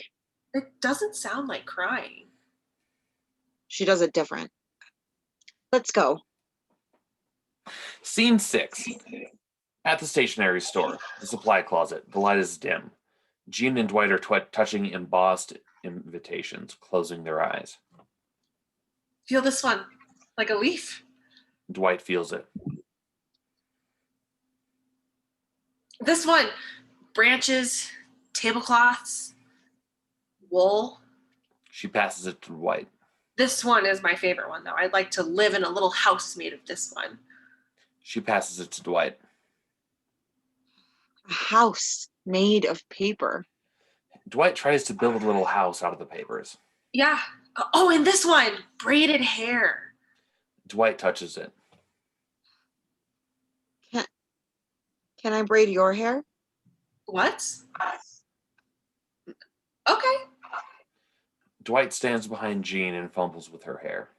It doesn't sound like crying. She does it different. Let's go. Scene 6. At the stationery store, the supply closet, the light is dim. Jean and Dwight are touching embossed invitations, closing their eyes. Feel this one, like a leaf. Dwight feels it. This one, branches, tablecloths, wool. She passes it to Dwight. This one is my favorite one, though. I'd like to live in a little house made of this one. She passes it to Dwight. A house made of paper. Dwight tries to build a little house out of the papers. Yeah. Oh, and this one, braided hair. Dwight touches it. Can I braid your hair? What? Okay. Dwight stands behind Jean and fumbles with her hair.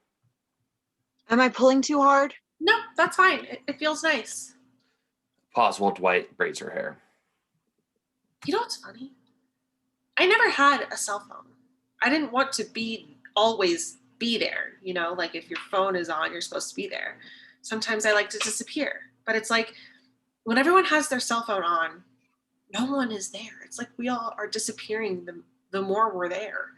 Am I pulling too hard? No, that's fine. It feels nice. Pause while Dwight braids her hair. You know what's funny? I never had a cell phone. I didn't want to always be there, you know, like if your phone is on, you're supposed to be there. Sometimes I like to disappear, but it's like when everyone has their cell phone on, no one is there. It's like we all are disappearing the more we're there.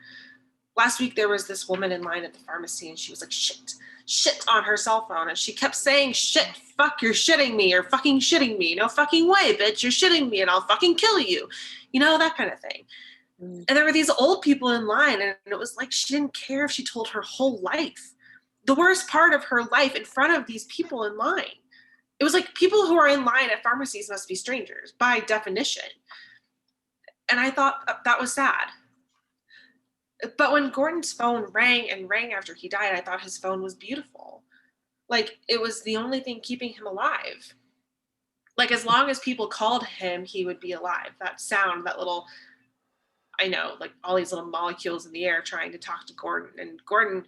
Last week, there was this woman in line at the pharmacy and she was like, shit on her cell phone. And she kept saying, shit, fuck, you're shitting me. You're fucking shitting me. No fucking way, bitch. You're shitting me and I'll fucking kill you. You know, that kind of thing. And there were these old people in line and it was like she didn't care if she told her whole life. The worst part of her life in front of these people in line. It was like people who are in line at pharmacies must be strangers by definition. And I thought that was sad. But when Gordon's phone rang and rang after he died, I thought his phone was beautiful. Like it was the only thing keeping him alive. Like as long as people called him, he would be alive. That sound, that little, I know, like all these little molecules in the air trying to talk to Gordon. And Gordon,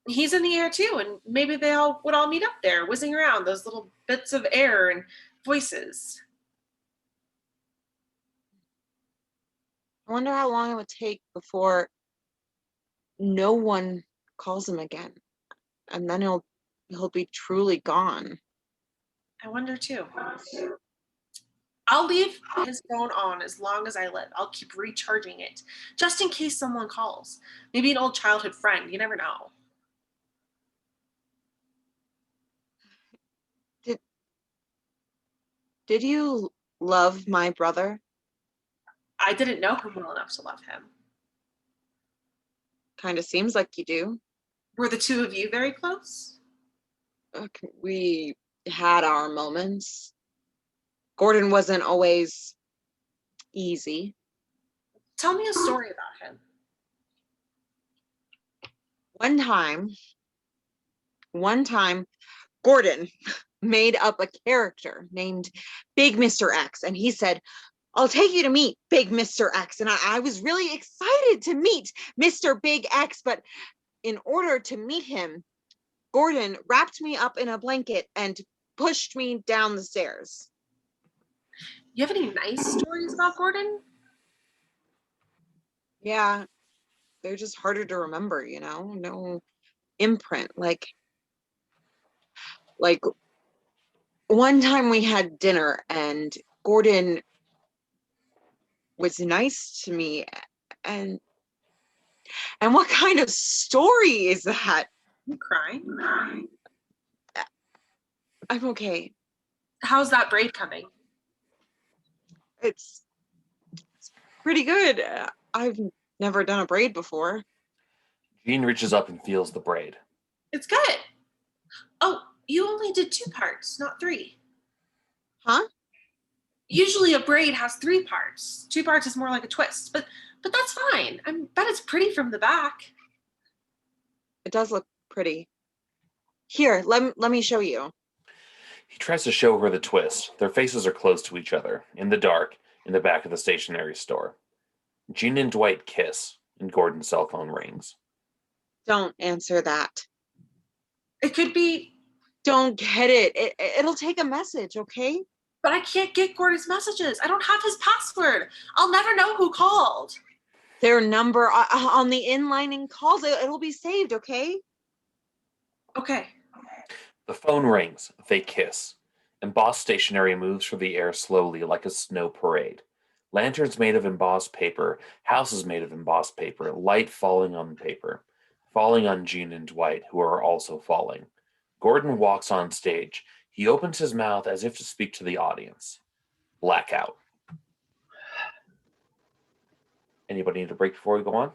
he's in the air too. And maybe they all would all meet up there, whizzing around, those little bits of air and voices. I wonder how long it would take before no one calls him again. And then he'll be truly gone. I wonder too. I'll leave his phone on as long as I live. I'll keep recharging it just in case someone calls. Maybe an old childhood friend. You never know. Did you love my brother? I didn't know him well enough to love him. Kind of seems like you do. Were the two of you very close? We had our moments. Gordon wasn't always easy. Tell me a story about him. One time, Gordon made up a character named Big Mr. X, and he said, I'll take you to meet Big Mr. X. And I was really excited to meet Mr. Big X, but in order to meet him, Gordon wrapped me up in a blanket and pushed me down the stairs. You have any nice stories about Gordon? Yeah, they're just harder to remember, you know? No imprint. Like one time we had dinner and Gordon was nice to me, and what kind of story is that? You crying? I'm okay. How's that braid coming? It's pretty good. I've never done a braid before. Jean reaches up and feels the braid. It's good. Oh, you only did 2 parts, not 3. Huh? Usually a braid has 3 parts. 2 parts is more like a twist, but that's fine. I bet it's pretty from the back. It does look pretty. Here, let me show you. He tries to show her the twist. Their faces are close to each other, in the dark, in the back of the stationery store. Jean and Dwight kiss, and Gordon's cell phone rings. Don't answer that. It could be. Don't get it. It'll take a message, okay? But I can't get Gordon's messages. I don't have his password. I'll never know who called. Their number on the inlining calls. It'll be saved, okay? Okay. The phone rings. They kiss. Embossed stationery moves through the air slowly like a snow parade. Lanterns made of embossed paper, houses made of embossed paper, light falling on paper, falling on Jean and Dwight, who are also falling. Gordon walks on stage. He opens his mouth as if to speak to the audience. Blackout. Anybody need a break before we go on?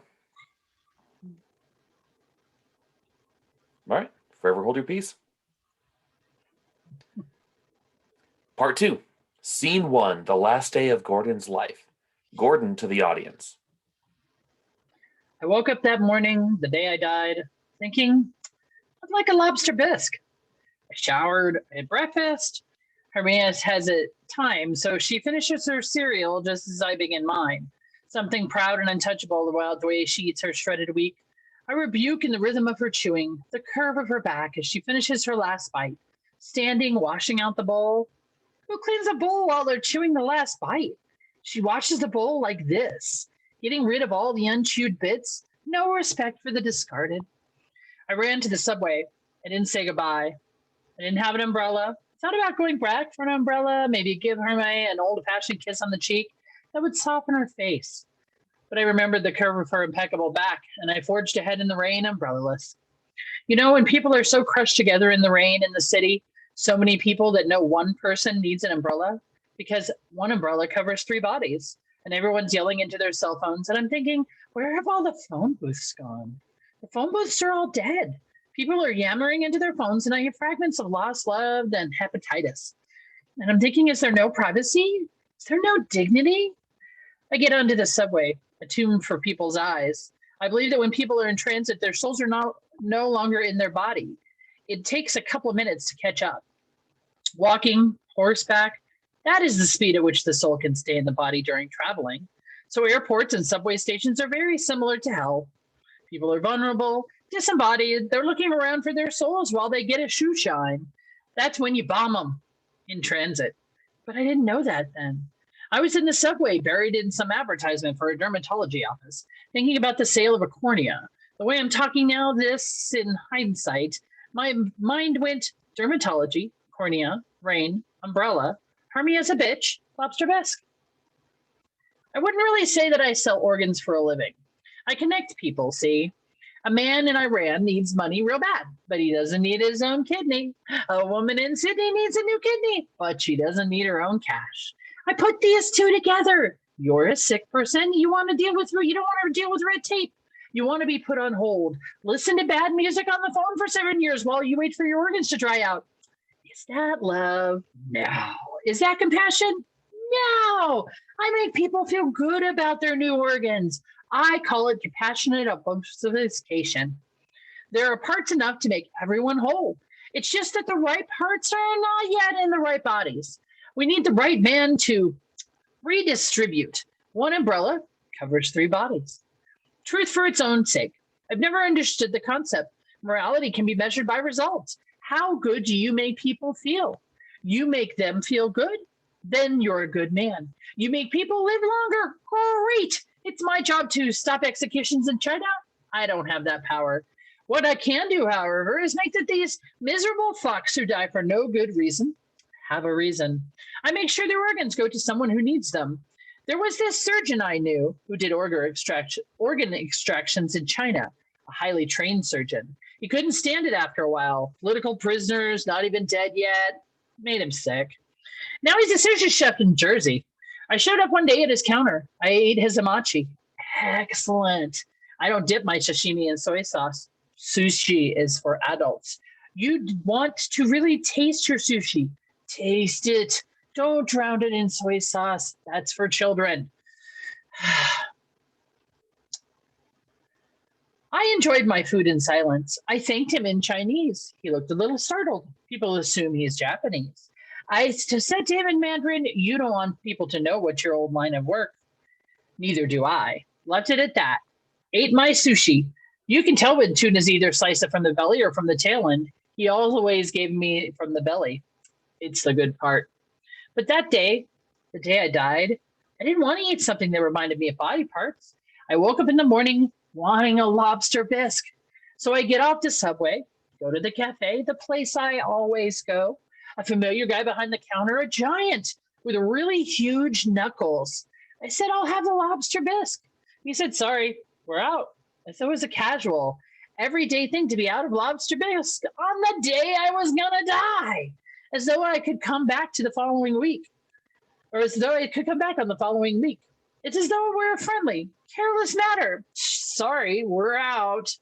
All right, forever hold your peace. Part 2, Scene 1, the last day of Gordon's life. Gordon to the audience. I woke up that morning, the day I died, thinking I'd like a lobster bisque. I showered, I had breakfast. Hermia has a time, so she finishes her cereal just as I begin mine. Something proud and untouchable about the way she eats her shredded wheat. I rebuke in the rhythm of her chewing, the curve of her back as she finishes her last bite. Standing, washing out the bowl. Who cleans a bowl while they're chewing the last bite? She washes the bowl like this, getting rid of all the unchewed bits, no respect for the discarded. I ran to the subway. I didn't say goodbye. I didn't have an umbrella. Thought about going back for an umbrella, maybe give her an old-fashioned kiss on the cheek that would soften her face. But I remembered the curve of her impeccable back, and I forged ahead in the rain, umbrella-less. You know, when people are so crushed together in the rain in the city, so many people that no one person needs an umbrella, because one umbrella covers 3 bodies, and everyone's yelling into their cell phones, and I'm thinking, where have all the phone booths gone? The phone booths are all dead. People are yammering into their phones, and I hear fragments of lost love and hepatitis. And I'm thinking, is there no privacy? Is there no dignity? I get onto the subway, a tomb for people's eyes. I believe that when people are in transit, their souls are no longer in their body. It takes a couple of minutes to catch up. Walking, horseback, that is the speed at which the soul can stay in the body during traveling. So airports and subway stations are very similar to hell. People are vulnerable, disembodied. They're looking around for their souls while they get a shoe shine. That's when you bomb them in transit. But I didn't know that then. I was in the subway, buried in some advertisement for a dermatology office, thinking about the sale of a cornea. The way I'm talking now, this in hindsight, my mind went dermatology, cornea, rain, umbrella, Hermia's a bitch, lobster bisque. I wouldn't really say that I sell organs for a living. I connect people, see? A man in Iran needs money real bad, but he doesn't need his own kidney. A woman in Sydney needs a new kidney, but she doesn't need her own cash. I put these two together. You're a sick person. You want to deal with, you don't want to deal with red tape. You want to be put on hold. Listen to bad music on the phone for 7 years while you wait for your organs to dry out. Is that love? No. Is that compassion? No. I make people feel good about their new organs. I call it compassionate sophistication. There are parts enough to make everyone whole. It's just that the right parts are not yet in the right bodies. We need the right man to redistribute. One umbrella covers 3 bodies. Truth for its own sake. I've never understood the concept. Morality can be measured by results. How good do you make people feel? You make them feel good, then you're a good man. You make people live longer. Great. It's my job to stop executions in China. I don't have that power. What I can do, however, is make that these miserable fucks who die for no good reason have a reason. I make sure their organs go to someone who needs them. There was this surgeon I knew who did organ extractions in China, a highly trained surgeon. He couldn't stand it after a while. Political prisoners, not even dead yet, made him sick. Now he's a sushi chef in Jersey. I showed up one day at his counter. I ate his hamachi. Excellent. I don't dip my sashimi in soy sauce. Sushi is for adults. You want to really taste your sushi. Taste it. Don't drown it in soy sauce. That's for children. I enjoyed my food in silence. I thanked him in Chinese. He looked a little startled. People assume he's Japanese. I said to him in Mandarin, you don't want people to know what's your old line of work. Neither do I. Left it at that. Ate my sushi. You can tell when tuna's either slice it from the belly or from the tail end. He always gave me from the belly. It's the good part. But that day, the day I died, I didn't want to eat something that reminded me of body parts. I woke up in the morning wanting a lobster bisque. So I get off the subway, go to the cafe, the place I always go. A familiar guy behind the counter, a giant with really huge knuckles. I said, I'll have the lobster bisque. He said, sorry, we're out. I said it was a casual, everyday thing to be out of lobster bisque on the day I was gonna die, as though I could come back to the following week, or as though I could come back on the following week. It's as though we're a friendly, careless matter. Sorry, we're out.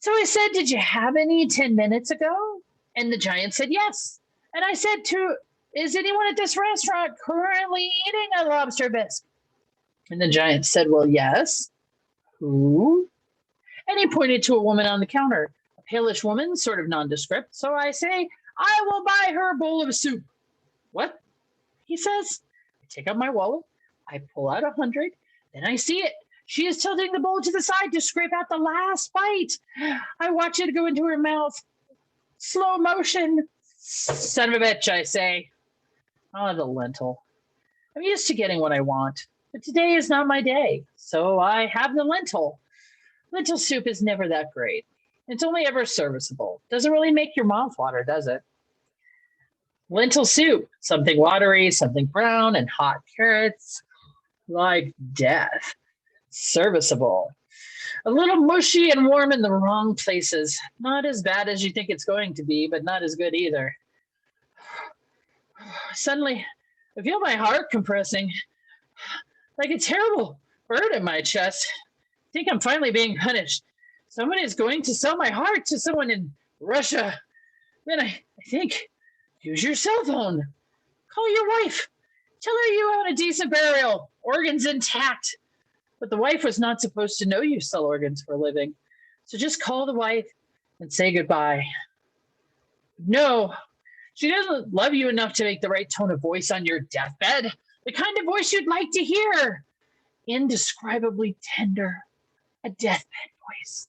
So I said, did you have any 10 minutes ago? And the giant said, yes. And I said, is anyone at this restaurant currently eating a lobster bisque? And the giant said, well, yes. Who? And he pointed to a woman on the counter, a palish woman, sort of nondescript. So I say, I will buy her a bowl of soup. What? He says. I take out my wallet. I pull out 100. Then I see it. She is tilting the bowl to the side to scrape out the last bite. I watch it go into her mouth. Slow motion. Son of a bitch, I say. I'll have the lentil. I'm used to getting what I want, but today is not my day, so I have the lentil. Lentil soup is never that great. It's only ever serviceable. Doesn't really make your mouth water, does it? Lentil soup, something watery, something brown, and hot carrots, like death. Serviceable. A little mushy and warm in the wrong places. Not as bad as you think it's going to be, but not as good either. Suddenly, I feel my heart compressing, like a terrible bird in my chest. I think I'm finally being punished. Someone is going to sell my heart to someone in Russia. Then I think, use your cell phone. Call your wife. Tell her you want a decent burial, organs intact. But the wife was not supposed to know you sell organs for a living. So just call the wife and say goodbye. No, she doesn't love you enough to make the right tone of voice on your deathbed. The kind of voice you'd like to hear. Indescribably tender. A deathbed voice.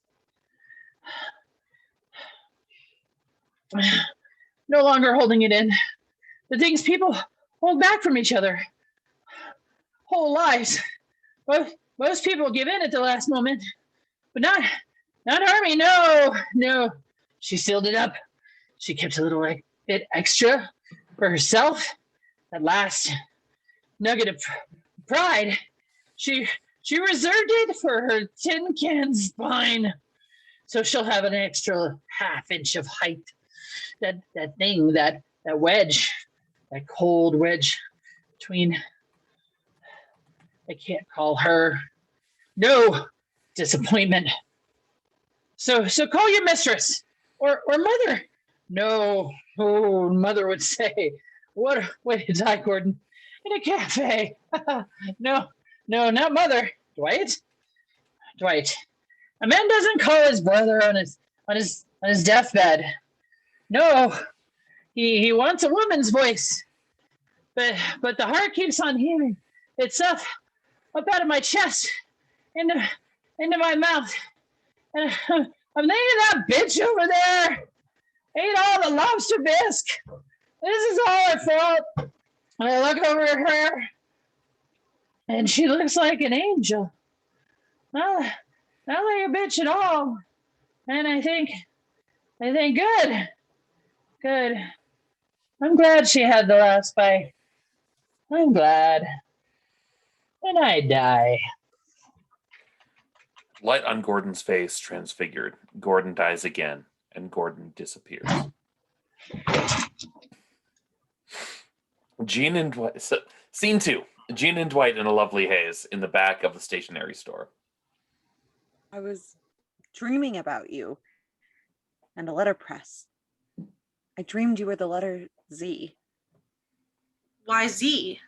No longer holding it in. The things people hold back from each other. Whole lives. Most people give in at the last moment, but not Harmy. No. She sealed it up. She kept a little bit extra for herself. That last nugget of pride, she reserved it for her tin can spine. So she'll have an extra half-inch of height. That thing, that wedge, that cold wedge between. I can't call her. No, disappointment. So call your mistress or mother. No, oh, mother would say, what way to die, Gordon? In a cafe. No, not mother. Dwight. A man doesn't call his brother on his deathbed. No, he wants a woman's voice. But the heart keeps on hearing itself up out of my chest, into my mouth. And I'm thinking that bitch over there ate all the lobster bisque. This is all her fault. And I look over at her, and she looks like an angel. Not like a bitch at all. And I think, good. I'm glad she had the last bite. I'm glad. And I die. Light on Gordon's face transfigured. Gordon dies again, and Gordon disappears. Jean and Dwight. Scene 2. Jean and Dwight in a lovely haze in the back of the stationery store. I was dreaming about you and a letterpress. I dreamed you were the letter Z. Why Z?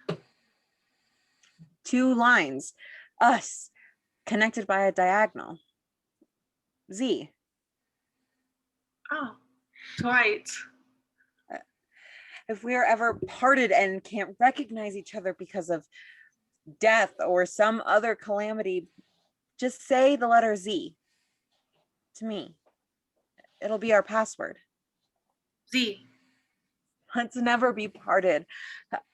2 lines. Us. Connected by a diagonal. Z. Oh, Dwight. If we are ever parted and can't recognize each other because of death or some other calamity, just say the letter Z to me. It'll be our password. Z. Let's never be parted.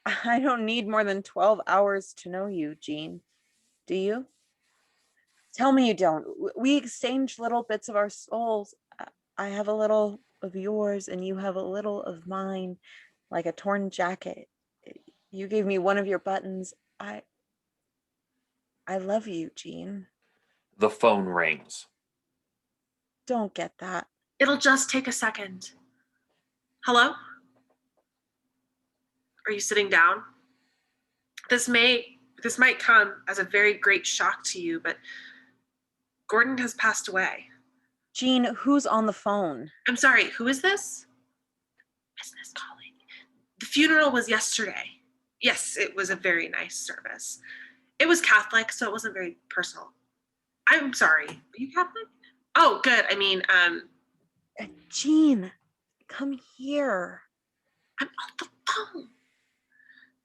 I don't need more than 12 hours to know you, Jean. Do you? Tell me you don't. We exchange little bits of our souls. I have a little of yours and you have a little of mine, like a torn jacket. You gave me one of your buttons. I I love you, Jean. The phone rings. Don't get that. It'll just take a second. Hello? Are you sitting down? This might come as a very great shock to you, but Gordon has passed away. Jean, who's on the phone? I'm sorry, who is this? Business colleague. The funeral was yesterday. Yes, it was a very nice service. It was Catholic, so it wasn't very personal. I'm sorry. Are you Catholic? Oh, good. I mean, Jean, come here. I'm on the phone.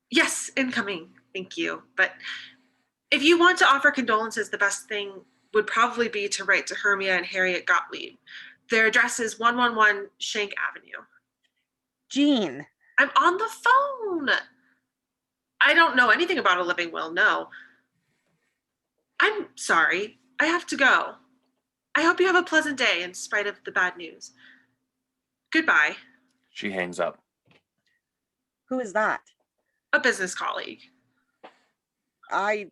Yes, incoming. Thank you. But if you want to offer condolences, the best thing would probably be to write to Hermia and Harriet Gottlieb. Their address is 111 Shank Avenue. Jean. I'm on the phone. I don't know anything about a living will, no. I'm sorry. I have to go. I hope you have a pleasant day in spite of the bad news. Goodbye. She hangs up. Who is that? A business colleague. I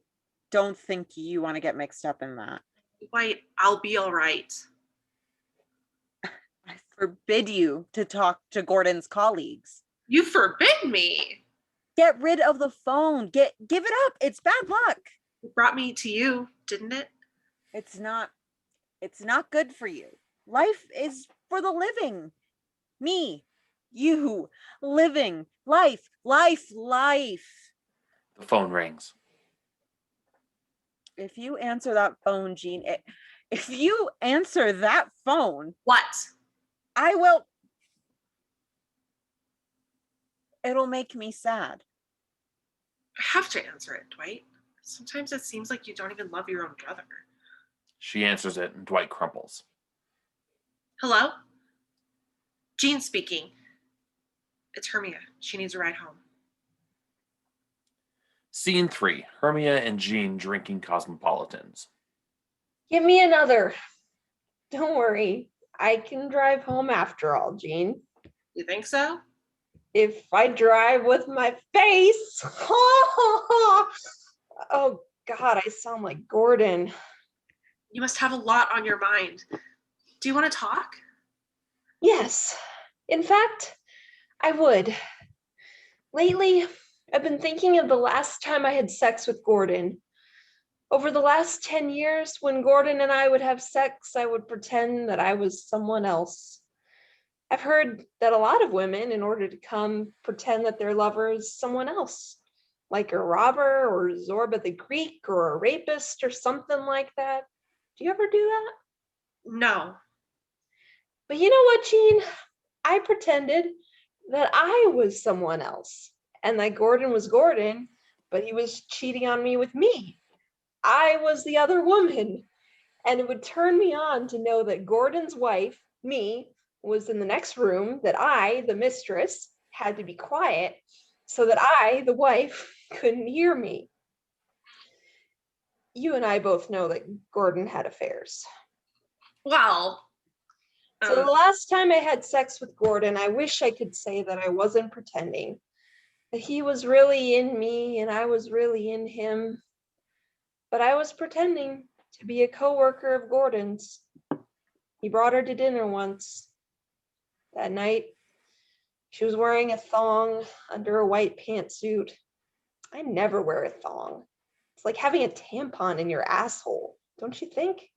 don't think you want to get mixed up in that. White, I'll be all right. I forbid you to talk to Gordon's colleagues. You forbid me. Get rid of the phone. Give it up. It's bad luck. It brought me to you, didn't it? It's not good for you. Life is for the living. Me, you, living, life. The phone rings. If you answer that phone, Jean, if you answer that phone, What? I will. It'll make me sad. I have to answer it, Dwight. Sometimes it seems like you don't even love your own brother. She answers it, and Dwight crumples. Hello? Jean speaking. It's Hermia. She needs a ride home. Scene 3. Hermia and Jean drinking cosmopolitans. Give me another. Don't worry. I can drive home after all, Jean. You think so? If I drive with my face. Oh, God, I sound like Gordon. You must have a lot on your mind. Do you want to talk? Yes. In fact, I would. Lately, I've been thinking of the last time I had sex with Gordon. Over the last 10 years, when Gordon and I would have sex, I would pretend that I was someone else. I've heard that a lot of women, in order to come, pretend that their lover is someone else, like a robber or Zorba the Greek or a rapist or something like that. Do you ever do that? No. But you know what, Jean? I pretended that I was someone else and that Gordon was Gordon, but he was cheating on me with me. I was the other woman, and it would turn me on to know that Gordon's wife, me, was in the next room, that I, the mistress, had to be quiet so that I, the wife, couldn't hear me. You and I both know that Gordon had affairs. Well, So the last time I had sex with Gordon, I wish I could say that I wasn't pretending, that he was really in me and I was really in him. But I was pretending to be a coworker of Gordon's. He brought her to dinner once. That night, she was wearing a thong under a white pantsuit. I never wear a thong. It's like having a tampon in your asshole, don't you think?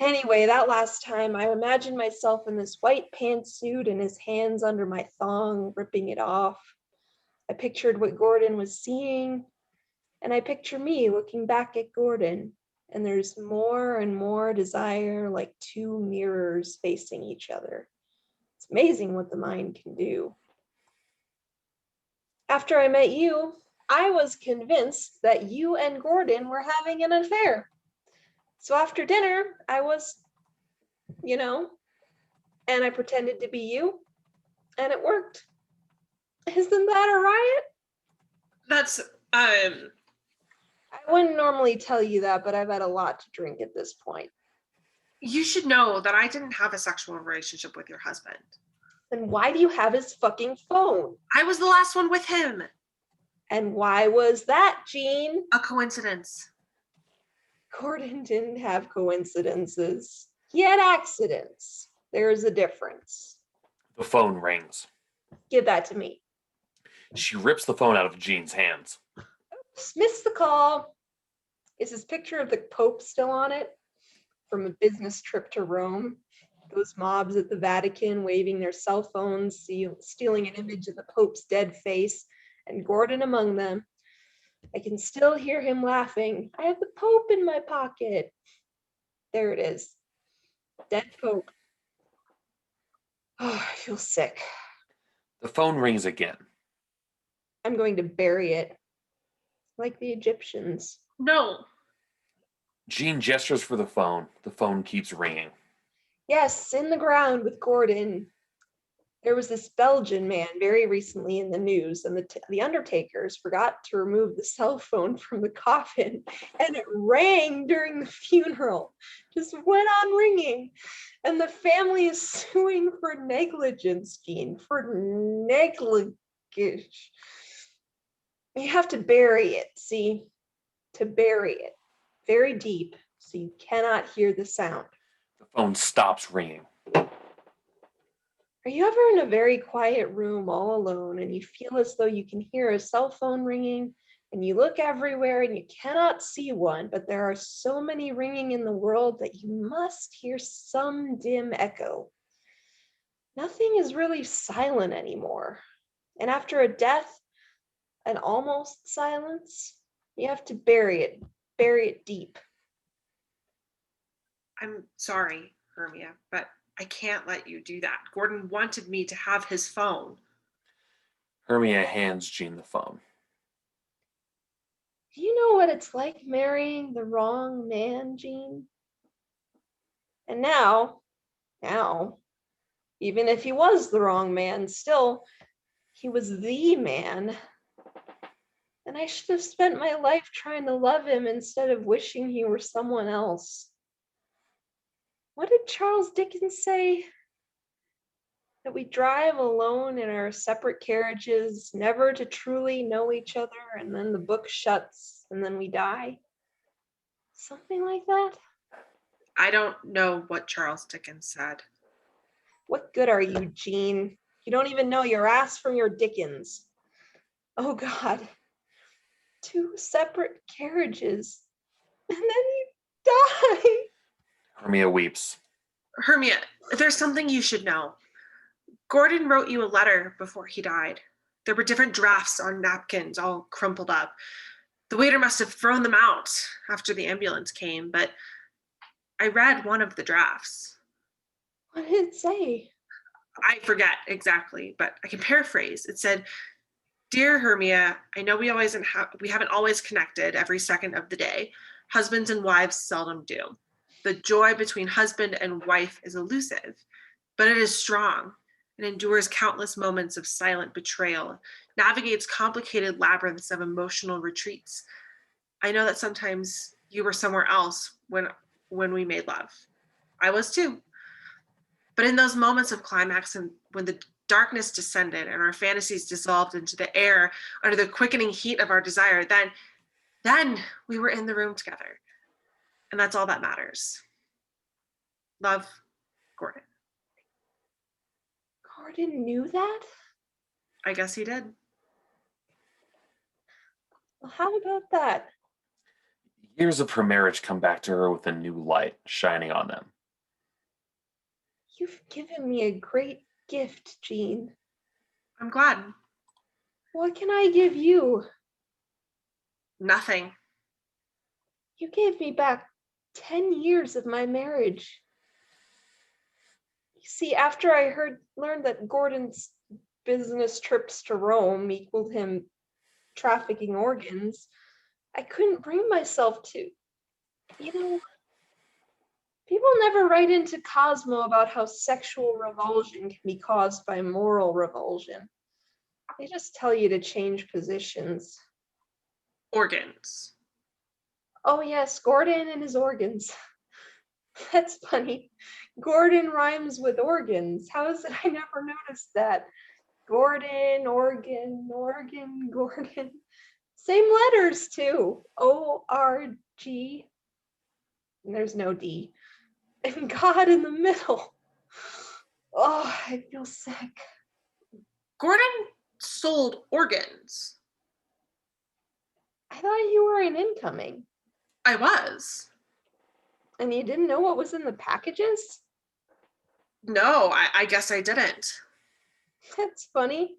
Anyway, that last time, I imagined myself in this white pantsuit and his hands under my thong, ripping it off. I pictured what Gordon was seeing, and I picture me looking back at Gordon, and there's more and more desire, like two mirrors facing each other. It's amazing what the mind can do. After I met you, I was convinced that you and Gordon were having an affair. So after dinner, I was, and I pretended to be you, and it worked. Isn't that a riot? that's, I wouldn't normally tell you that, but I've had a lot to drink at this point. you should know that I didn't have a sexual relationship with your husband. Then why do you have his fucking phone? I was the last one with him. And why was that, Jean? A coincidence. Gordon didn't have coincidences. He had accidents. There's a difference. The phone rings. Give that to me. She rips the phone out of Jean's hands. Missed the call. Is his picture of the Pope still on it? From a business trip to Rome? Those mobs at the Vatican waving their cell phones, stealing an image of the Pope's dead face, and Gordon among them. I can still hear him laughing. I have the Pope in my pocket. There it is. Dead Pope. Oh, I feel sick. The phone rings again. I'm going to bury it. Like the Egyptians. No. Jean gestures for the phone. The phone keeps ringing. Yes, in the ground with Gordon. There was this Belgian man very recently in the news, and the undertakers forgot to remove the cell phone from the coffin, and it rang during the funeral. Just went on ringing. And the family is suing for negligence, Jean, for negligence. You have to bury it, see? To bury it very deep so you cannot hear the sound. The phone stops ringing. Are you ever in a very quiet room all alone and you feel as though you can hear a cell phone ringing and you look everywhere and you cannot see one, but there are so many ringing in the world that you must hear some dim echo? Nothing is really silent anymore. And after a death, an almost silence, you have to bury it deep. I'm sorry, Hermia, but I can't let you do that. Gordon wanted me to have his phone. Hermia hands Jean the phone. Do you know what it's like marrying the wrong man, Jean? And now, even if he was the wrong man, still, he was the man. And I should have spent my life trying to love him instead of wishing he were someone else. What did Charles Dickens say? That we drive alone in our separate carriages, never to truly know each other, and then the book shuts, and then we die? Something like that? I don't know what Charles Dickens said. What good are you, Jean? You don't even know your ass from your Dickens. Oh, God. 2 separate carriages, and then you die. Hermia weeps. Hermia, there's something you should know. Gordon wrote you a letter before he died. There were different drafts on napkins, all crumpled up. The waiter must have thrown them out after the ambulance came, but I read one of the drafts. What did it say? I forget exactly, but I can paraphrase. It said, "Dear Hermia, I know we haven't always connected every second of the day. Husbands and wives seldom do. The joy between husband and wife is elusive, but it is strong. It endures countless moments of silent betrayal, navigates complicated labyrinths of emotional retreats. I know that sometimes you were somewhere else when we made love. I was too. But in those moments of climax and when the darkness descended and our fantasies dissolved into the air under the quickening heat of our desire, then we were in the room together. And that's all that matters. Love, Gordon." Gordon knew that? I guess he did. Well, how about that? Years of her marriage come back to her with a new light shining on them. You've given me a great gift, Jean. I'm glad. What can I give you? Nothing. You gave me back 10 years of my marriage. You see, after I learned that Gordon's business trips to Rome equaled him trafficking organs, I couldn't bring myself to. People never write into Cosmo about how sexual revulsion can be caused by moral revulsion. They just tell you to change positions. Organs. Oh yes, Gordon and his organs. That's funny. Gordon rhymes with organs. How is it I never noticed that? Gordon, Gordon. Same letters too. O-R-G. And there's no D. And God in the middle. Oh, I feel sick. Gordon sold organs. I thought you were an incoming. I was. And you didn't know what was in the packages? No, I guess I didn't. That's funny.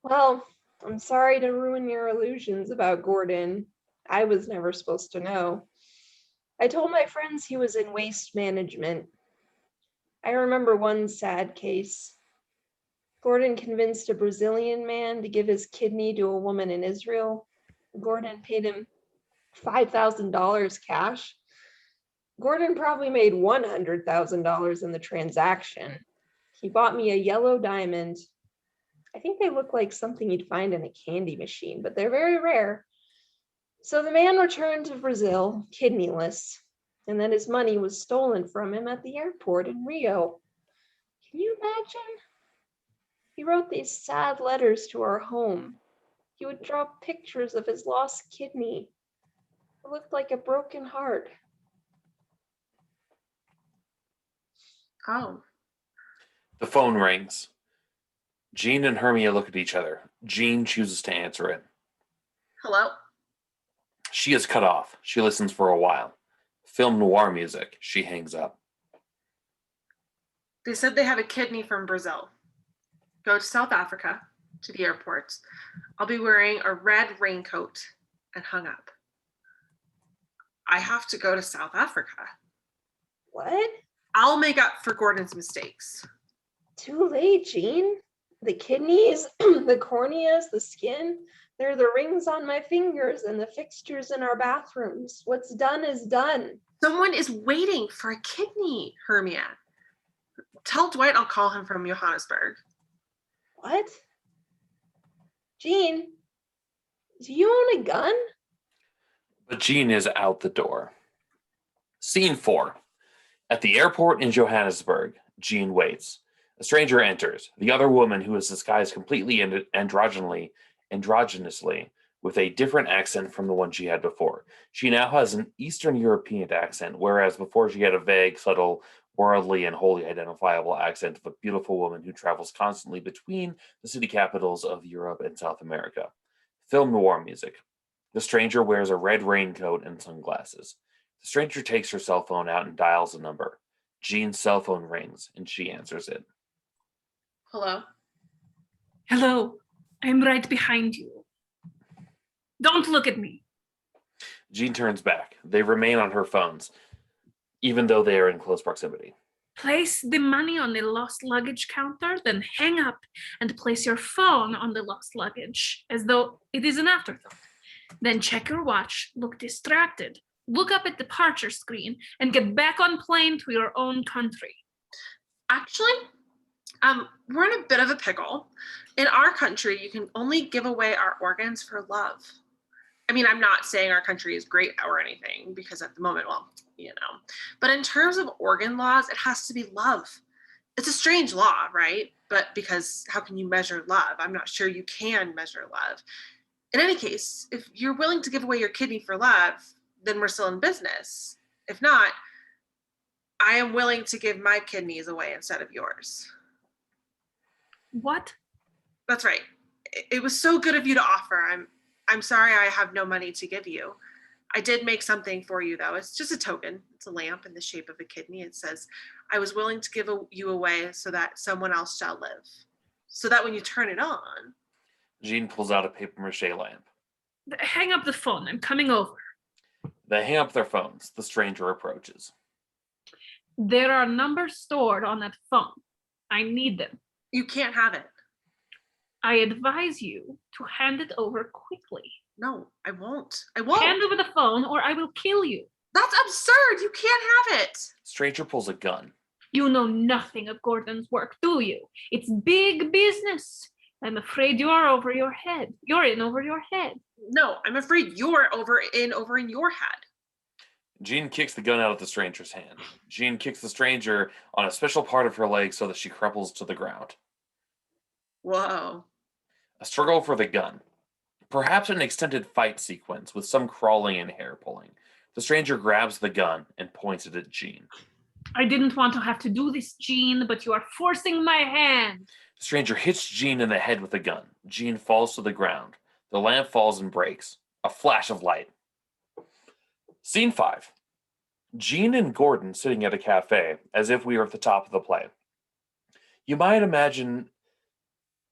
Well, I'm sorry to ruin your illusions about Gordon. I was never supposed to know. I told my friends he was in waste management. I remember one sad case. Gordon convinced a Brazilian man to give his kidney to a woman in Israel. Gordon paid him $5,000 cash. Gordon probably made $100,000 in the transaction. He bought me a yellow diamond. I think they look like something you'd find in a candy machine, but they're very rare. So the man returned to Brazil, kidneyless, and then his money was stolen from him at the airport in Rio. Can you imagine? He wrote these sad letters to our home. He would draw pictures of his lost kidney. It looked like a broken heart. Oh. The phone rings. Jean and Hermia look at each other. Jean chooses to answer it. Hello? She is cut off. She listens for a while. Film noir music. She hangs up. They said they have a kidney from Brazil. Go to South Africa, to the airport. I'll be wearing a red raincoat and hung up. I have to go to South Africa. What? I'll make up for Gordon's mistakes. Too late, Jean. The kidneys, the corneas, the skin, they're the rings on my fingers and the fixtures in our bathrooms. What's done is done. Someone is waiting for a kidney, Hermia. Tell Dwight I'll call him from Johannesburg. What? Jean, do you own a gun? But Jean is out the door. Scene 4. At the airport in Johannesburg, Jean waits. A stranger enters, the other woman who is disguised completely androgynously with a different accent from the one she had before. She now has an Eastern European accent, whereas before she had a vague, subtle, worldly, and wholly identifiable accent of a beautiful woman who travels constantly between the city capitals of Europe and South America. Film noir music. The stranger wears a red raincoat and sunglasses. The stranger takes her cell phone out and dials a number. Jean's cell phone rings, and she answers it. Hello? Hello, I'm right behind you. Don't look at me. Jean turns back. They remain on her phones, even though they are in close proximity. Place the money on the lost luggage counter, then hang up and place your phone on the lost luggage, as though it is an afterthought. Then check your watch, look distracted, look up at the departure screen, and get back on plane to your own country. Actually, we're in a bit of a pickle. In our country, you can only give away our organs for love. I mean, I'm not saying our country is great or anything, because at the moment, well, you know. But in terms of organ laws, it has to be love. It's a strange law, right? But because how can you measure love? I'm not sure you can measure love. In any case, if you're willing to give away your kidney for love, then we're still in business. If not, I am willing to give my kidneys away instead of yours. What? That's right. It was so good of you to offer. I'm sorry I have no money to give you. I did make something for you, though. It's just a token. It's a lamp in the shape of a kidney. It says, I was willing to give you away so that someone else shall live. So that when you turn it on. Jean pulls out a paper mache lamp. Hang up the phone. I'm coming over. They hang up their phones. The stranger approaches. There are numbers stored on that phone. I need them. You can't have it. I advise you to hand it over quickly. No, I won't. I won't. Hand over the phone or I will kill you. That's absurd. You can't have it. Stranger pulls a gun. You know nothing of Gordon's work, do you? It's big business. I'm afraid you are over your head. You're in over your head. No, I'm afraid you're over in your head. Jean kicks the gun out of the stranger's hand. Jean kicks the stranger on a special part of her leg so that she crumples to the ground. Whoa. A struggle for the gun. Perhaps an extended fight sequence with some crawling and hair pulling. The stranger grabs the gun and points it at Jean. I didn't want to have to do this, Jean, but you are forcing my hand. The stranger hits Jean in the head with the gun. Jean falls to the ground. The lamp falls and breaks. A flash of light. Scene 5. Jean and Gordon sitting at a cafe, as if we were at the top of the play. You might imagine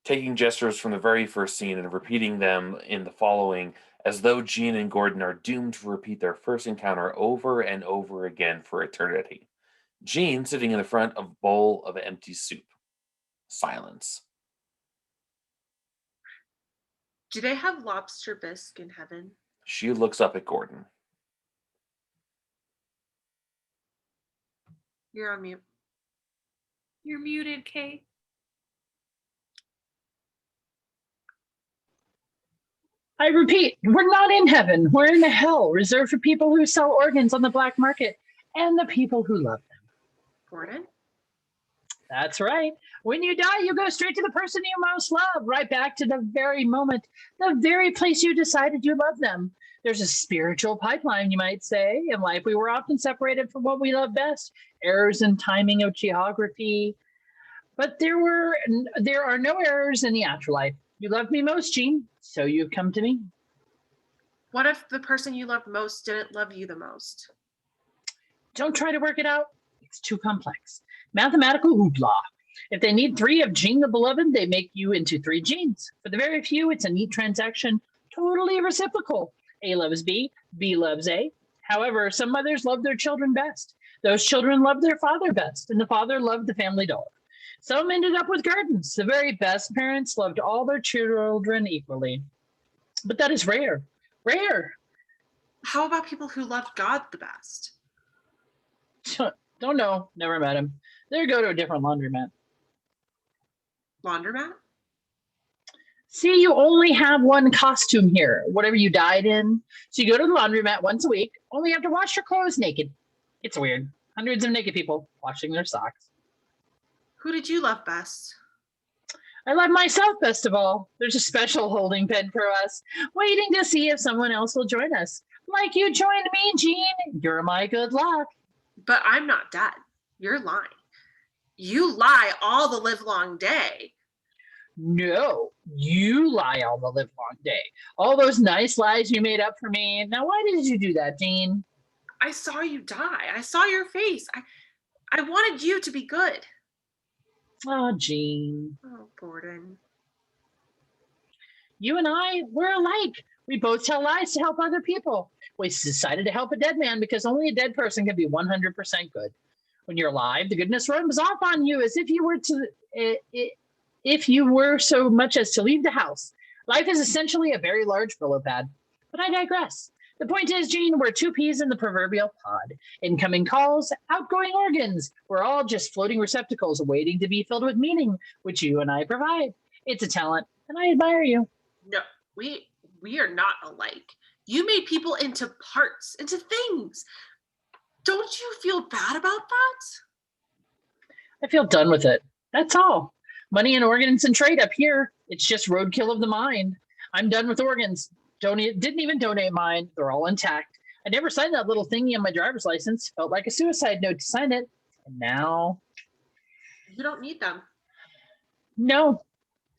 taking gestures from the very first scene and repeating them in the following, as though Jean and Gordon are doomed to repeat their first encounter over and over again for eternity. Jean sitting in the front of a bowl of empty soup. Silence. Do they have lobster bisque in heaven? She looks up at Gordon. You're on mute. You're muted, Kate. I repeat, we're not in heaven. We're in the hell reserved for people who sell organs on the black market and the people who love them. Gordon? That's right. When you die, you go straight to the person you most love, right back to the very moment, the very place you decided you loved them. There's a spiritual pipeline, you might say. In life, we were often separated from what we love best, errors in timing of geography. But there are no errors in the afterlife. You love me most, Jean, so you've come to me. What if the person you loved most didn't love you the most? Don't try to work it out. It's too complex. Mathematical hoopla. If they need 3 of Jean the Beloved, they make you into 3 Jeans. For the very few, it's a neat transaction, totally reciprocal. A loves B, B loves A. However, some mothers love their children best. Those children love their father best, and the father loved the family dog. Some ended up with gardens. The very best parents loved all their children equally. But that is rare. Rare. How about people who loved God the best? Don't know. Never met him. They go to a different laundromat. Laundromat? See, you only have one costume here, whatever you died in. So you go to the laundromat once a week, only have to wash your clothes naked. It's weird. Hundreds of naked people washing their socks. Who did you love best? I love myself best of all. There's a special holding pen for us, waiting to see if someone else will join us. Like you joined me, Jean. You're my good luck. But I'm not dead. You're lying. You lie all the livelong day. No, you lie all the livelong day. All those nice lies you made up for me. Now, why did you do that, Jean? I saw you die. I saw your face. I wanted you to be good. Oh, Jean. Oh, Gordon. You and I, we're alike. We both tell lies to help other people. We decided to help a dead man because only a dead person can be 100% good. When you're alive, the goodness rubs off on you as if you were so much as to leave the house. Life is essentially a very large Brillo pad. But I digress. The point is, Jean, we're 2 peas in the proverbial pod. Incoming calls, outgoing organs. We're all just floating receptacles waiting to be filled with meaning, which you and I provide. It's a talent, and I admire you. No, we are not alike. You made people into parts, into things. Don't you feel bad about that? I feel done with it. That's all. Money and organs and trade up here. It's just roadkill of the mind. I'm done with organs. Didn't even donate mine. They're all intact. I never signed that little thingy on my driver's license. Felt like a suicide note to sign it. And now... You don't need them. No.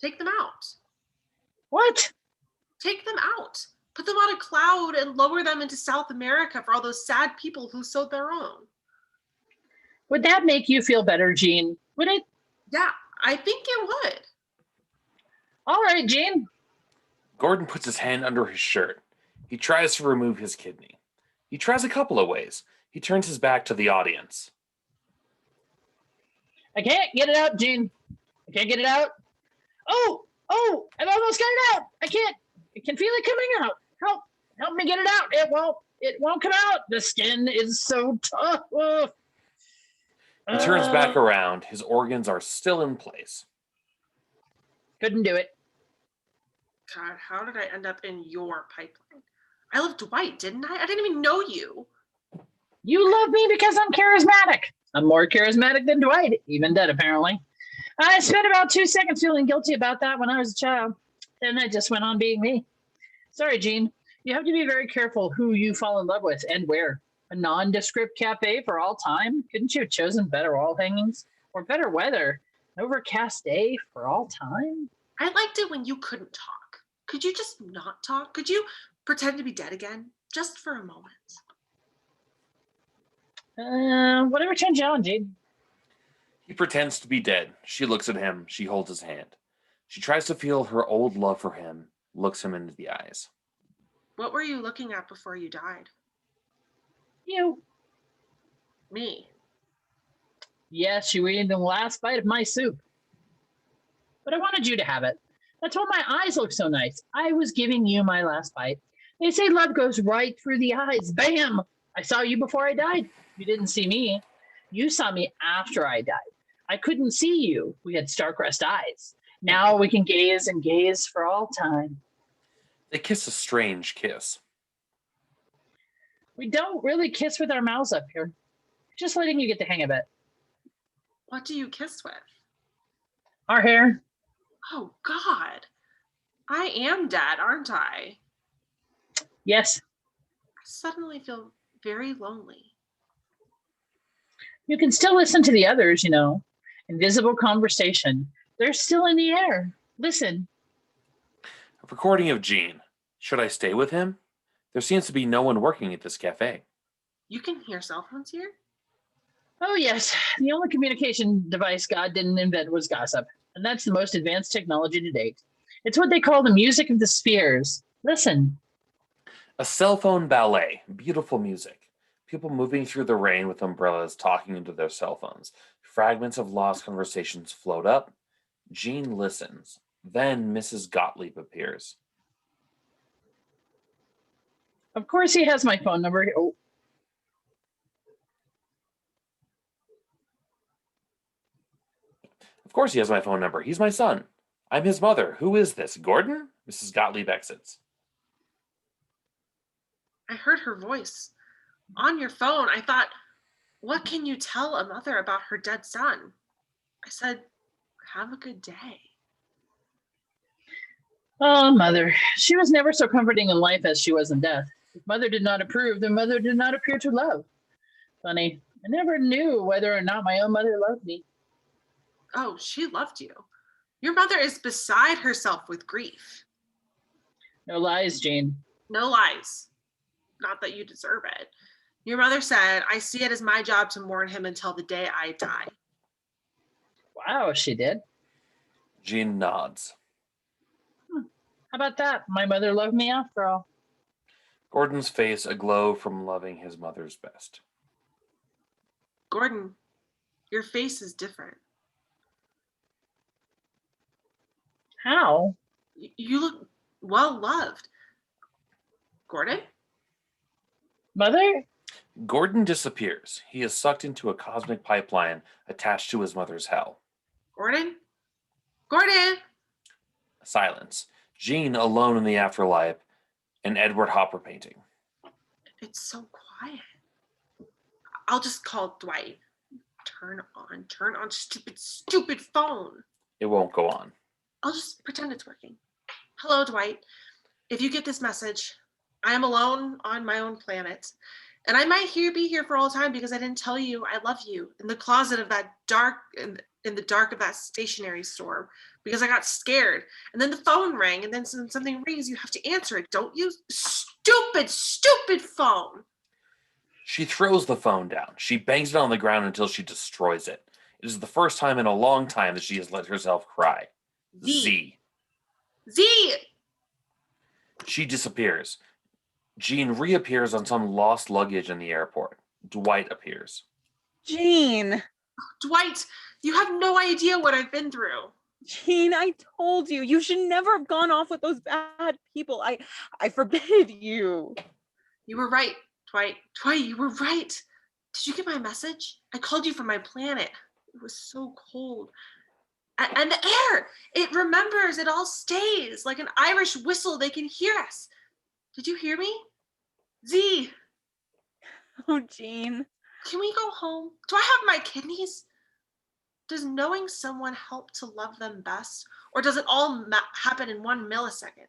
Take them out. What? Take them out. Put them on a cloud and lower them into South America for all those sad people who sowed their own. Would that make you feel better, Jean? Would it? Yeah, I think it would. All right, Jean. Gordon puts his hand under his shirt. He tries to remove his kidney. He tries a couple of ways. He turns his back to the audience. I can't get it out, Jean. I can't get it out. Oh, I've almost got it out. I can feel it coming out. Help me get it out. It won't come out. The skin is so tough. He turns back around. His organs are still in place. Couldn't do it. God, how did I end up in your pipeline? I loved Dwight, didn't I? I didn't even know you. You love me because I'm charismatic. I'm more charismatic than Dwight, even dead apparently. I spent about 2 seconds feeling guilty about that when I was a child. Then I just went on being me. Sorry, Jean. You have to be very careful who you fall in love with and where. A nondescript cafe for all time? Couldn't you have chosen better wall hangings? Or better weather? An overcast day for all time? I liked it when you couldn't talk. Could you just not talk? Could you pretend to be dead again? Just for a moment. Whatever turns you on, Jean. He pretends to be dead. She looks at him. She holds his hand. She tries to feel her old love for him, looks him into the eyes. What were you looking at before you died? You. Me. Yes, you were eating the last bite of my soup. But I wanted you to have it. That's why my eyes look so nice. I was giving you my last bite. They say love goes right through the eyes. Bam! I saw you before I died. You didn't see me. You saw me after I died. I couldn't see you. We had star-crossed eyes. Now we can gaze and gaze for all time. They kiss a strange kiss. We don't really kiss with our mouths up here. Just letting you get the hang of it. What do you kiss with? Our hair. Oh, God. I am dead, aren't I? Yes, I suddenly feel very lonely. you can still listen to the others, you know. Invisible conversation. They're still in the air. Listen. A recording of Jean. Should I stay with him? There seems to be no one working at this cafe. You can hear cell phones here? Oh, yes. The only communication device God didn't invent was gossip. And that's the most advanced technology to date. It's what they call the music of the spheres. Listen. A cell phone ballet. Beautiful music. People moving through the rain with umbrellas talking into their cell phones. Fragments of lost conversations float up. Jean listens. Then Mrs. Gottlieb appears. Of course he has my phone number. Oh. Of course he has my phone number. He's my son. I'm his mother. Who is this? Gordon? Mrs. Gottlieb exits. I heard her voice. On your phone, I thought, what can you tell a mother about her dead son? I said, have a good day. Oh, mother. She was never so comforting in life as she was in death. If mother did not approve, then mother did not appear to love. Funny, I never knew whether or not my own mother loved me. Oh, she loved you. Your mother is beside herself with grief. No lies, Jane. No lies. Not that you deserve it. Your mother said, I see it as my job to mourn him until the day I die. Wow, she did. Jean nods. How about that? My mother loved me after all. Gordon's face aglow from loving his mother's best. Gordon, your face is different. How? You look well loved. Gordon? Mother? Gordon disappears. He is sucked into a cosmic pipeline attached to his mother's hell. Gordon? Gordon? Silence. Jean alone in the afterlife, an Edward Hopper painting. It's so quiet. I'll just call Dwight. Turn on, stupid phone. It won't go on. I'll just pretend it's working. Hello, Dwight. If you get this message, I am alone on my own planet. And I might be here for all time because I didn't tell you I love you in the closet of that in the dark of that stationery store because I got scared. And then the phone rang, and then something rings, you have to answer it, don't you? Stupid phone. She throws the phone down. She bangs it on the ground until she destroys it. It is the first time in a long time that she has let herself cry. Z. She disappears. Jean reappears on some lost luggage in the airport. Dwight appears. Jean. Dwight, you have no idea what I've been through. Jean, I told you, you should never have gone off with those bad people. I forbid you. You were right, Dwight. Dwight, you were right. Did you get my message? I called you from my planet. It was so cold. And the air, it remembers, it all stays. Like an Irish whistle, they can hear us. Did you hear me? Z. Oh, Jean. Can we go home? Do I have my kidneys? Does knowing someone help to love them best, or does it all happen in 1 millisecond?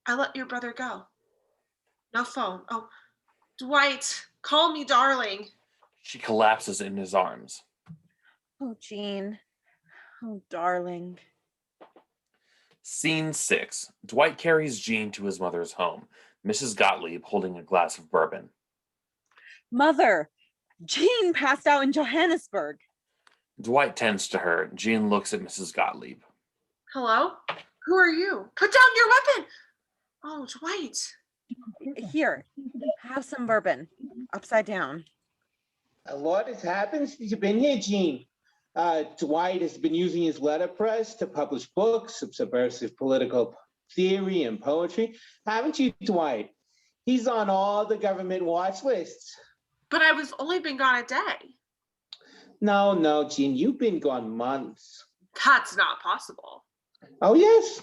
I let your brother go. No phone. Oh, Dwight, call me darling. She collapses in his arms. Oh, Jean. Oh, darling. Scene 6. Dwight carries Jean to his mother's home, Mrs. Gottlieb holding a glass of bourbon. Mother, Jean passed out in Johannesburg. Dwight tends to her. Jean looks at Mrs. Gottlieb. Hello? Who are you? Put down your weapon! Oh, Dwight. Here, have some bourbon. Upside down. A lot has happened since you've been here, Jean. Dwight has been using his letterpress to publish books of subversive political theory and poetry. Haven't you, Dwight? He's on all the government watch lists. But I've only been gone a day. No, Jean, you've been gone months. That's not possible. Oh, yes.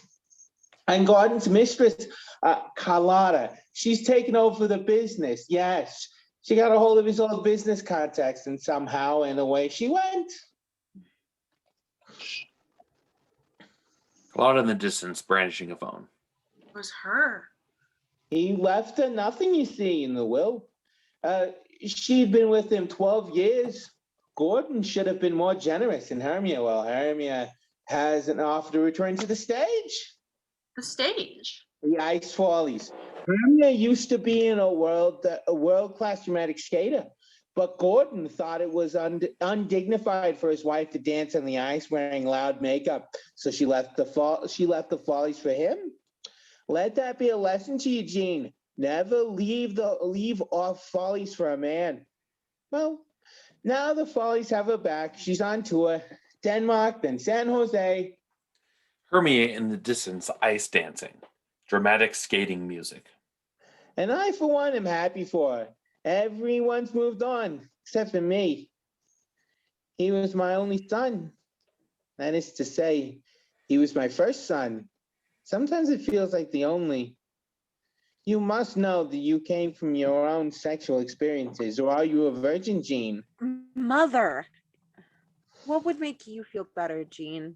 And Gordon's mistress, Carlotta, she's taken over the business. Yes, she got a hold of his old business contacts and somehow, and away she went. Claude in the distance, brandishing a phone. It was her. He left her nothing, you see, in the will. She'd been with him 12 years. Gordon should have been more generous in Hermia. Well, Hermia has an offer to return to the stage. The stage? The Ice Follies. Hermia used to be in a world-class dramatic skater, but Gordon thought it was undignified for his wife to dance on the ice wearing loud makeup, so she left the Follies for him. Let that be a lesson to you, Jean. Never leave off Follies for a man. Well, now the Follies have her back. She's on tour. Denmark, then San Jose. Hermia in the distance, ice dancing. Dramatic skating music. And I, for one, am happy for her. Everyone's moved on, except for me. He was my only son. That is to say, he was my first son. Sometimes it feels like the only. You must know that you came from your own sexual experiences, or are you a virgin, Jean? Mother, what would make you feel better, Jean?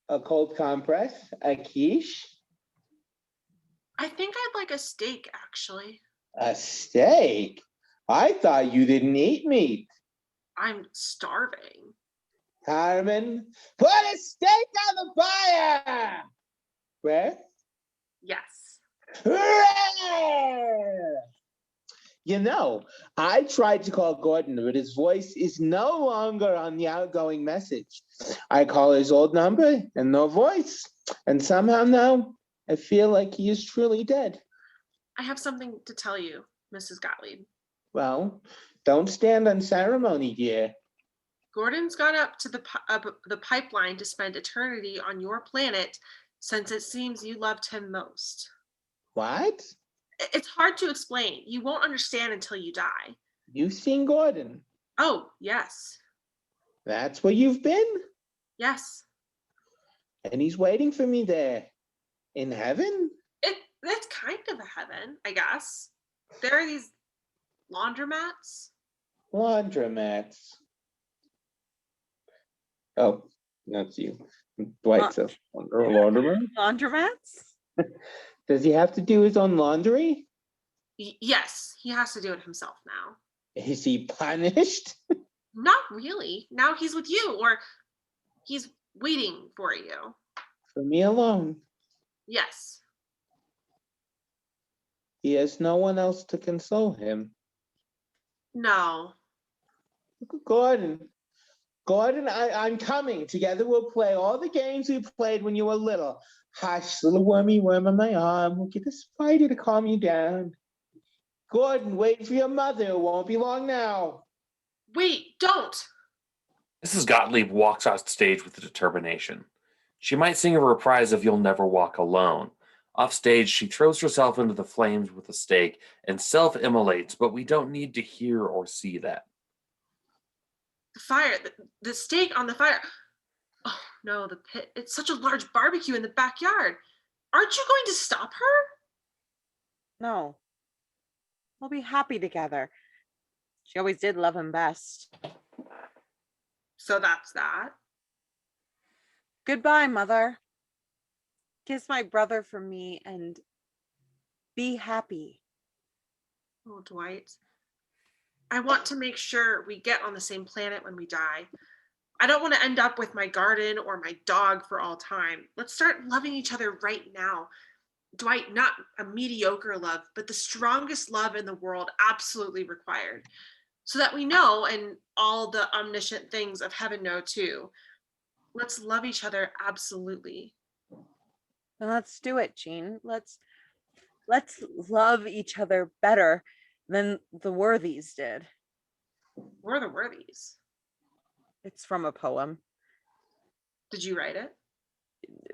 A cold compress? A quiche? I think I'd like a steak, actually. A steak? I thought you didn't eat meat. I'm starving. Carmen, put a steak on the fire! Where? Yes. You know, I tried to call Gordon, but his voice is no longer on the outgoing message. I call his old number and no voice. And somehow now, I feel like he is truly dead. I have something to tell you, Mrs. Gottlieb. Well, don't stand on ceremony, dear. Gordon's gone up to the pipeline to spend eternity on your planet since it seems you loved him most. What? It's hard to explain. You won't understand until you die. You've seen Gordon. Oh, yes. That's where you've been? Yes. And he's waiting for me there. In heaven? It's kind of a heaven, I guess. There are these laundromats. Laundromats. Oh, that's you. Dwight says laundromat. Laundromats? Does he have to do his own laundry? Yes, he has to do it himself now. Is he punished? Not really. Now he's with you, or he's waiting for you. For me alone. Yes. He has no one else to console him. No. Look at Gordon. Gordon, I'm coming. Together we'll play all the games we played when you were little. Hush, little wormy worm on my arm. We'll get a spider to calm you down. Gordon, wait for your mother. It won't be long now. Wait, don't. Mrs. Gottlieb walks off stage with determination. She might sing a reprise of You'll Never Walk Alone. Off stage, she throws herself into the flames with a stake and self-immolates, but we don't need to hear or see that. The fire, the steak on the fire. Oh, no, the pit. It's such a large barbecue in the backyard. Aren't you going to stop her? No. We'll be happy together. She always did love him best. So that's that. Goodbye, Mother. Kiss my brother for me and be happy. Oh, Dwight. I want to make sure we get on the same planet when we die. I don't want to end up with my garden or my dog for all time. Let's start loving each other right now. Dwight, not a mediocre love, but the strongest love in the world absolutely required. So that we know, and all the omniscient things of heaven know too. Let's love each other absolutely. Then let's do it, Jean. Let's love each other better than the Worthies did. We're the Worthies. It's from a poem. Did you write it?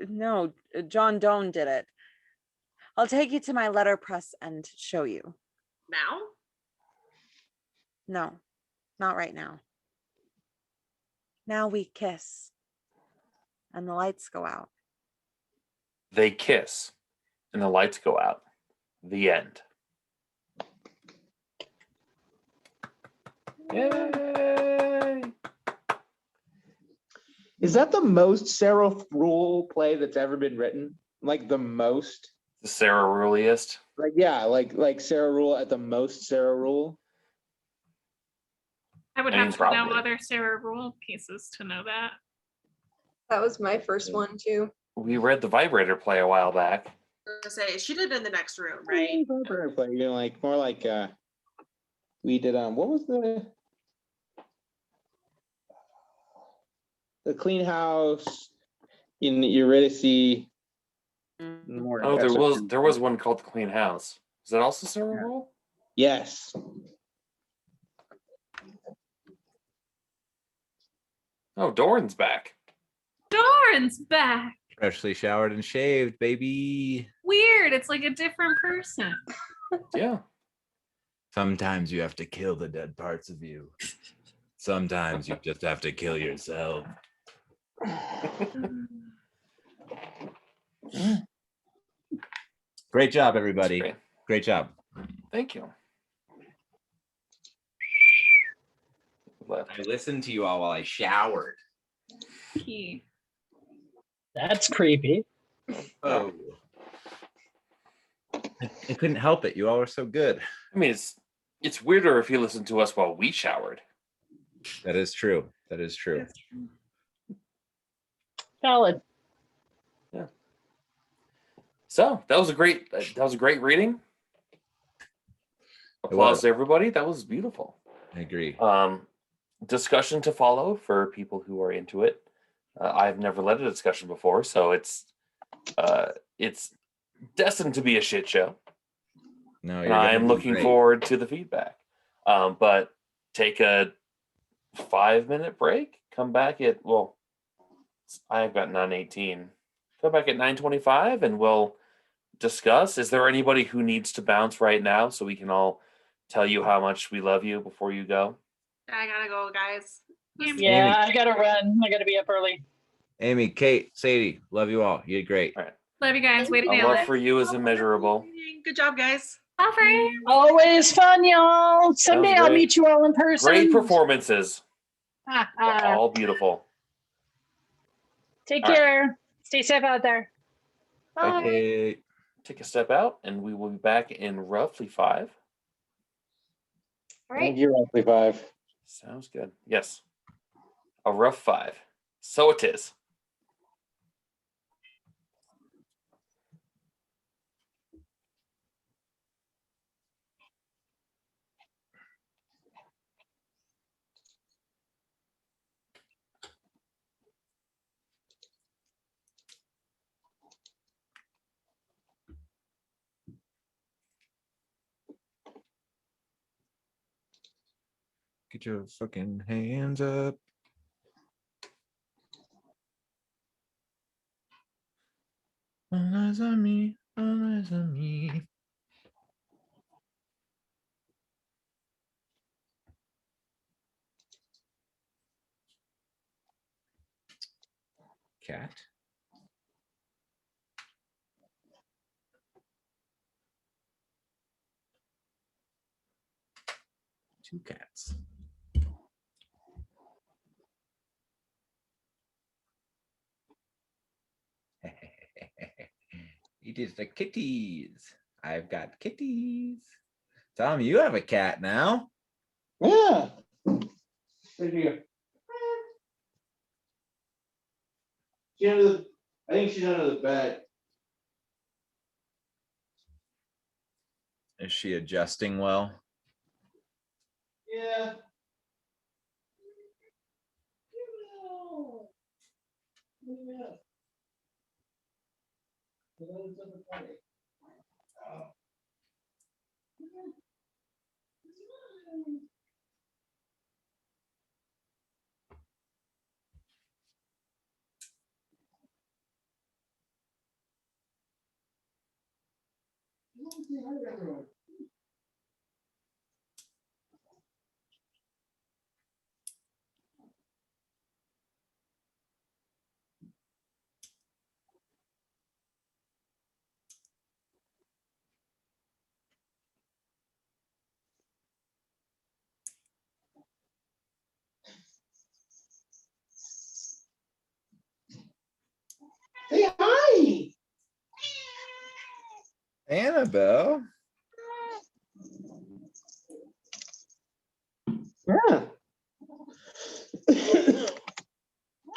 No, John Donne did it. I'll take you to my letterpress and show you. Now? No, not right now. Now we kiss, and the lights go out. They kiss, and the lights go out. The end. Yay! Is that the most Sarah Ruhl play that's ever been written? Like the most? The Sarah Ruhliest. Like yeah, like Sarah Ruhl at the most Sarah Ruhl. I would I mean, have to know probably. other Sarah Ruhl pieces to know that. That was my first one too. We read the Vibrator play a while back. I was gonna say she did it in the next room, right? Play, you know, like more like we did what was the Clean House in Eurydice. More Oh, there was one called The Clean House. Is that also Sarah Ruhl? Yes. Oh, Doran's back. Doran's back. Freshly showered and shaved, baby. Weird. It's like a different person. Yeah. Sometimes you have to kill the dead parts of you. Sometimes you just have to kill yourself. Great job, everybody. Great. Great job. Thank you. I listened to you all while I showered. Key. That's creepy. Oh. I couldn't help it. You all were so good. I mean, it's weirder if you listen to us while we showered. That is true. That is true. Valid. Yeah. So that was a great reading. Applause to everybody. That was beautiful. I agree. Discussion to follow for people who are into it. I've never led a discussion before, so it's destined to be a shit show. No, and I am looking forward to the feedback. But take a 5-minute break. Come back at I've got 9:18. Come back at 9:25, and we'll discuss. Is there anybody who needs to bounce right now so we can all tell you how much we love you before you go? I gotta go, guys. Yeah, Amy. I gotta run. I gotta be up early. Amy, Kate, Sadie, love you all. You did great. All right. Love you guys. Way to Our nail love it. for you is immeasurable. Good job, guys. Bye, friends. Always fun, y'all. Someday I'll great. meet you all in person. Great performances. Ah. All beautiful. Take All right. care. Stay safe out there. Bye. Kate. Take a step out, and we will be back in roughly 5. All right. You're roughly 5. Sounds good. Yes. A rough 5. So it is. Get your fucking hands up. All eyes on me. All eyes on me. Cat. Two cats. It is the kitties. I've got kitties. Tom, you have a cat now. Yeah. Right here. I think she's under the bed. Is she adjusting well? Yeah. Say hi. Annabelle. Yeah.